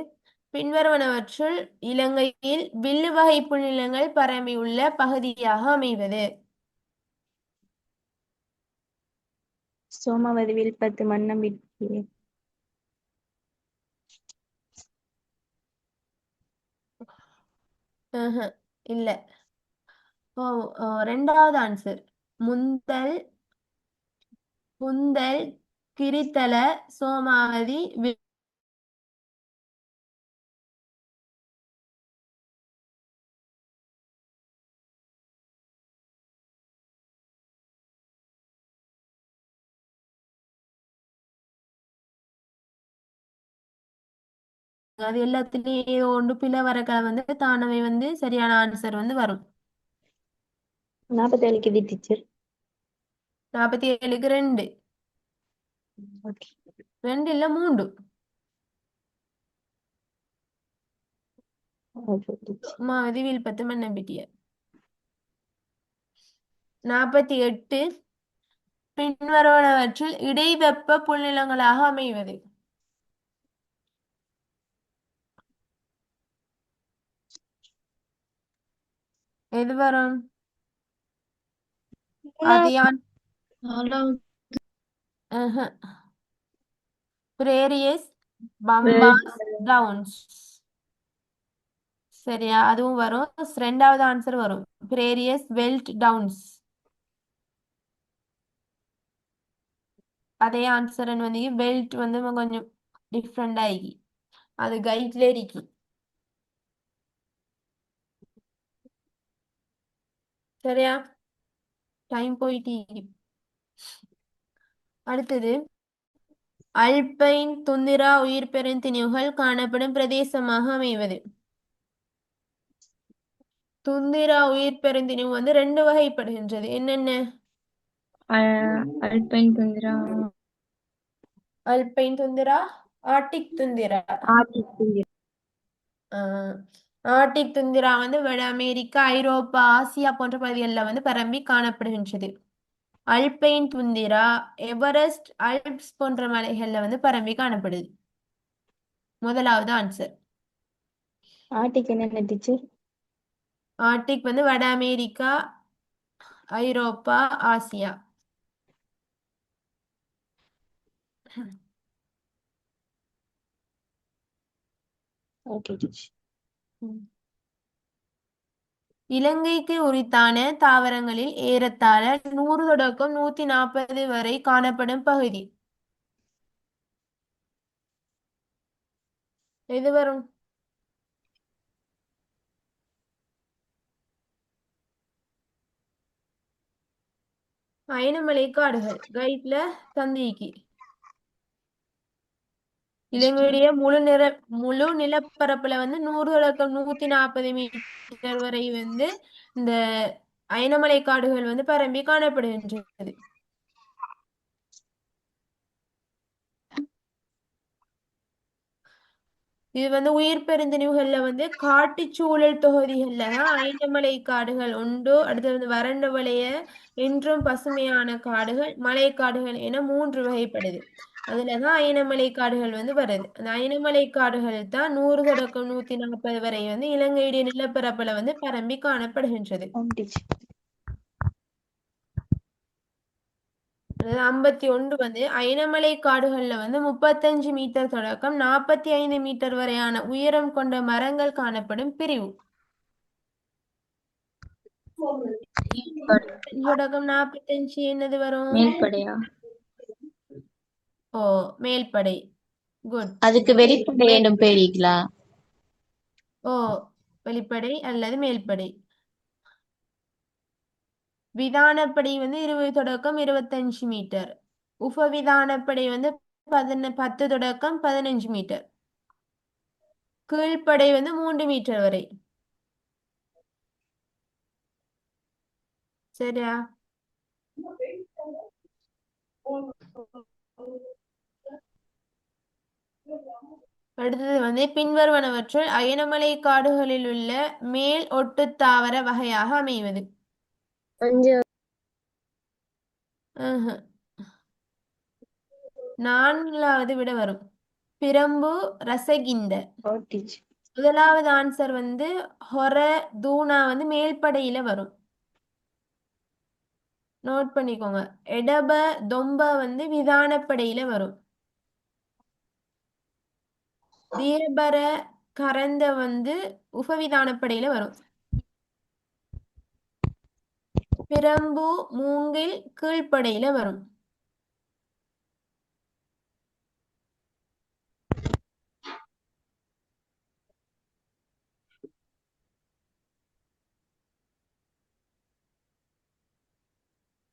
பின்வருவனவற்றுள் இலங்கையில் வில்லு வகை புல்நிலங்கள் பரம்பியுள்ள பகுதியாக அமைவது. சோமாவதி வில்பத்து மன்னம்பிட்டி. இல்ல. 2வது ஆன்சர் முந்தல், புந்தல், கிரித்தல, சோமாவதி, அது எல்லாத்துலயும் ஏதோ ஒன்று பிழை வரக்கால வந்து தானவை வந்து சரியான ஆன்சர் வந்து வரும். 47க்கு இது டீச்சர். 47க்கு 2. ஓகே. 2 இல்ல 3. Okay teacher. சோமாவதி, வில்பத்து, மன்னம்பிட்டிய. 48 பின்வருவனவற்றில் இடைவெப்ப புல்நிலங்களாக அமைவது. எது வரும்? அதியான் பிரேரியஸ், பம்பாஸ், டவுன்ஸ். சரியா, அதுவும் வரும். 2வது ஆன்சர் வரும் பிரேரியஸ், வெல்ட், டவுன்ஸ். அதே ஆன்சர் வந்து பெல்ட் வந்து கொஞ்சம் டிஃப்ரெண்ட் ஆகி அது கைட்ல இருக்கு. சரியா, டைம் போயிட்டு. அடுத்தது அல்பைன் துந்திரா உயிர் பெருந்திணிவுகள் காணப்படும் பிரதேசமாக அமைவது. துந்திரா உயிர் பெருந்திணிவு வந்து 2 வகைப்படுகின்றது. என்னென்ன? Alpine tundra, alpine tundra, arctic tundra. Arctic tundra. Arctic tundra வந்து வட அமெரிக்கா, ஐரோப்பா, ஆசியா போன்ற பகுதிகளில் வந்து பரம்பி காணப்படுகின்றது. அல்பைன் துந்திரா எவரெஸ்ட், அல்ப்ஸ் போன்ற மலைகள்ல வந்து பரம்பி காணப்படுது. முதலாவது ஆன்சர். ஆர்டிக் என்னென்ன டீச்சர்? ஆர்டிக் வந்து வட அமெரிக்கா, ஐரோப்பா, ஆசியா. Okay teacher. இலங்கைக்கு உரித்தான தாவரங்களில் ஏறத்தாழ 100 தொடக்கம் 140 வரை காணப்படும் பகுதி. எது வரும்? அயனமலை காடுகள் கைட்ல தந்திக்கு. இலங்கையுடைய முழு நிலப்பரப்புல வந்து 100 தொடக்கம் 140 மீட்டர் வரை வந்து இந்த அயனமலை காடுகள் வந்து பரம்பி காணப்படுகின்றது. இது வந்து உயிர் பெருந்திணிவுகள்ல வந்து காட்டுச்சூழல் தொகுதிகள்ல தான் அயனமலை காடுகள் உண்டு. அடுத்து வந்து வறண்ட வளைய என்றும் பசுமையான காடுகள், மலைக்காடுகள் என 3 வகைப்படுது. அதுலதான் அயனமலை காடுகள் வந்து வருது. அந்த அயனமலை காடுகள் தான் 100 தொடக்கம் 140 வரை வந்து இலங்கையுடைய நிலப்பரப்புல வந்து பரம்பி காணப்படுகின்றது. டீச்சர். 51 வந்து அயனமலை காடுகள்ல வந்து 35 மீட்டர் தொடக்கம் 45 மீட்டர் வரையான உயரம் கொண்ட மரங்கள் காணப்படும் பிரிவு. தொடக்கம் 45 என்னது வரும்? மேல்படையா? ஓ, மேல்படை. குட். அதுக்கு வெளிப்படை என்றும் பேரிக்கலாம். ஓ, வெளிப்படை அல்லது மேல்படை. விதானப்படை வந்து 20 தொடக்கம் 25 மீட்டர். உபவிதானப்படை வந்து 10 தொடக்கம் 15 மீட்டர். கீழ்ப்படை வந்து 3 மீட்டர் வரை. சரியா? அடுத்தது வந்து பின்வருவனவற்றுள் அயனமலை காடுகளில் உள்ள மேல் ஒட்டுத் தாவர வகையாக அமைவது. ஆஹா. 4வது விட வரும். பிரம்பு ரசகிந்த. ஓ டீச்சர். முதலாவது ஆன்சர் வந்து ஹொர தூணா வந்து மேல்படையில வரும். நோட் பண்ணிக்கோங்க. எடப தொம்ப வந்து விதானப்படையில வரும். தீர்பர கரந்த வந்து உபவிதானப்படையில வரும். பிரம்பு மூங்கில் கீழ்ப்படையில வரும்.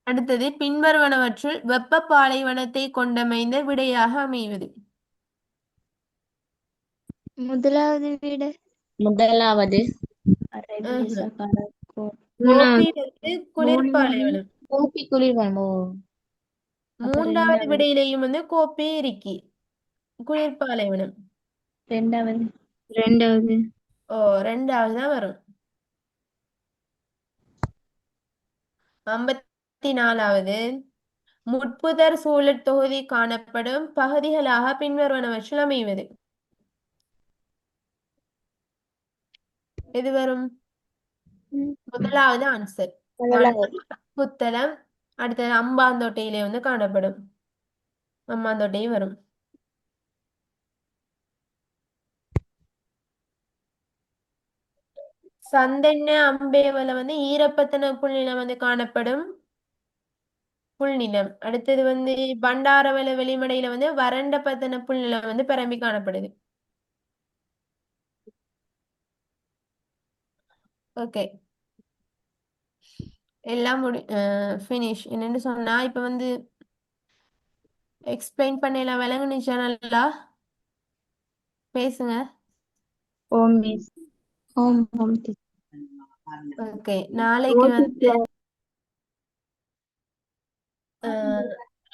அடுத்தது பின்வருவனவற்றுள் வெப்ப பாலைவனத்தை கொண்டமைந்த விடையாக அமைவது. முதலாவது விட முதலாவது அரேபிய ஆஹா. சகாரா கோர். கோபி மூணாவது வந்து குளிர்பாலைவனம். கோப்பி குளிர்வனமோ. அப்ப 3வது விடையிலையும் வந்து கோப்பி இருக்கி குளிர்பாலைவனம். ரெண்டாவது ரெண்டாவது ஓ, 2வது தான் வரும். 54வது முட்புதர் சூழற் தொகுதி காணப்படும் பகுதிகளாக பின்வருவனவற்றுள் அமைவது. எது வரும்? முதலாவது ஆன்சர் புத்தளம். அடுத்தது அம்பாந்தோட்டையிலே வந்து காணப்படும். அம்பாந்தோட்டையும் வரும். சந்தென்ன அம்பேவல வந்து ஈரப்பத்தன புல்நிலம் வந்து காணப்படும் புல்நிலம். அடுத்தது வந்து பண்டாரவள வெளிமடையில வந்து வறண்ட பத்தன புல்நிலம் வந்து பரம்பி காணப்படுது. ஓகே, எல்லாம் ஃபினிஷ். என்னன்னு சொன்னா இப்ப வந்து எக்ஸ்பிளைன் பண்ணல, விளங்குனுச்சா? நல்லா பேசுங்க. ஓம் miss. Home home teacher. Okay, நாளைக்கு வந்து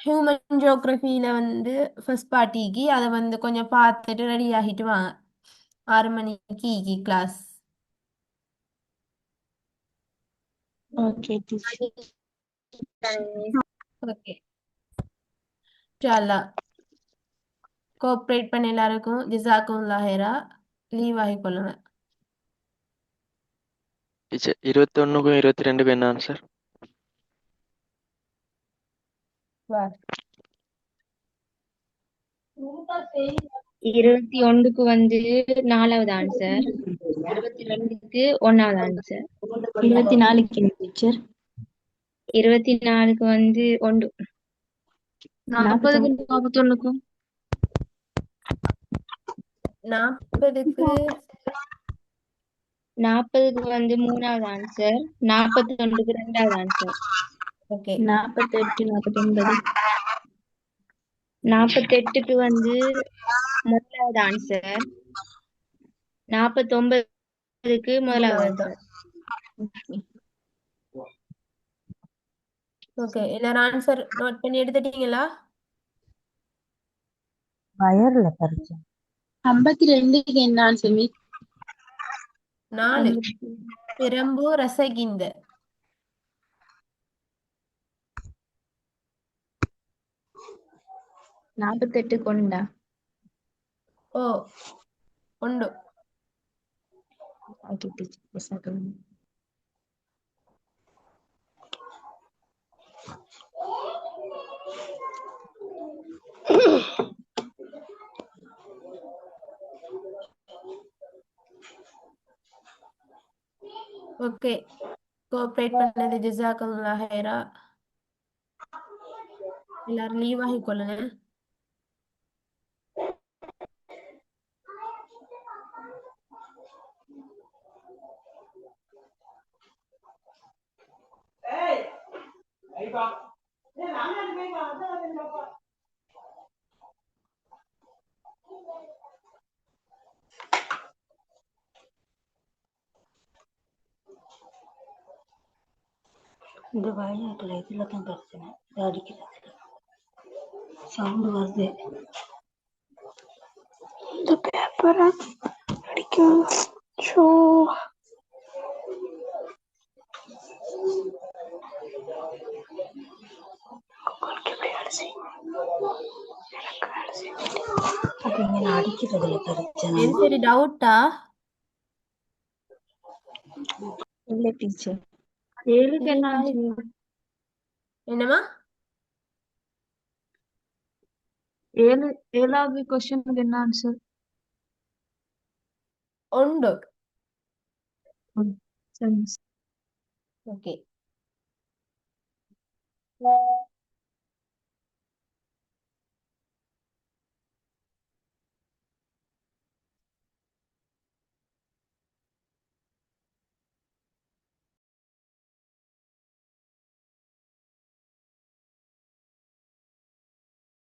ஹியூமன் ஜியோகிரபியில வந்து ஃபர்ஸ்ட் பார்ட்டிக்கு அதை வந்து கொஞ்சம் பார்த்துட்டு ரெடி ஆகிட்டு வாங்க. 6 மணிக்கு கிளாஸ். Okay teacher. ஓகே, இன்ஷால்லா. கோஆப்ரேட் பண்ண எல்லாருக்கும் ஜிசாக்கும் ஹைரா. லீவ் ஆகிக்கொள்ளுங்க. டீச்சர் 21க்கும் 22க்கும் என்ன ஆன்சர்? வா. 21க்கு வந்து 4வது ஆன்சர், 22க்கு 1வது ஆன்சர், 24க்கு டீச்சர். 24க்கு வந்து 1, 40க்கு 41. 41க்கும் 40க்கு 40க்கு வந்து 3வது ஆன்சர், 41க்கு 2வது ஆன்சர், ஓகே 48 49. 48க்கு வந்து 1வது ஆன்சர், 49க்கு 1வது ஆன்சர். ஓகே, எல்லாரும் ஆன்சர் நோட் பண்ணி எடுத்துட்டீங்களா? வயர்ல பறிச்சு 52க்கு என்ன ஆன்சர் மீ? 4 பிரம்பு ரசகிந்த. 48 கொண்டா. ஓ, உண்டு. Okay teacher. ஓகே, கோஆப்ரேட் பண்ணது ஜிசாக்கல்லா ஹைரா. எல்லாரும் லீவ் ஆகிக்கொள்ளுங்க. இந்த வயநாட்டுல இதுல தான் பிரச்சனை. இது அடிக்கிறது சவுண்ட் வருது. இந்த பேப்பரை அடிக்கும். ஷோ அப்ப இங்க நான் அடிக்கிறதுல பிரச்சனை. எது சரி டவுட்டா? இல்ல டீச்சர். 7க்கு என்ன ஆன்சர்? என்னம்மா? 7வது கொஸ்டினுக்கு என்ன ஆன்சர்? உண்டு. சரி. ஓகே.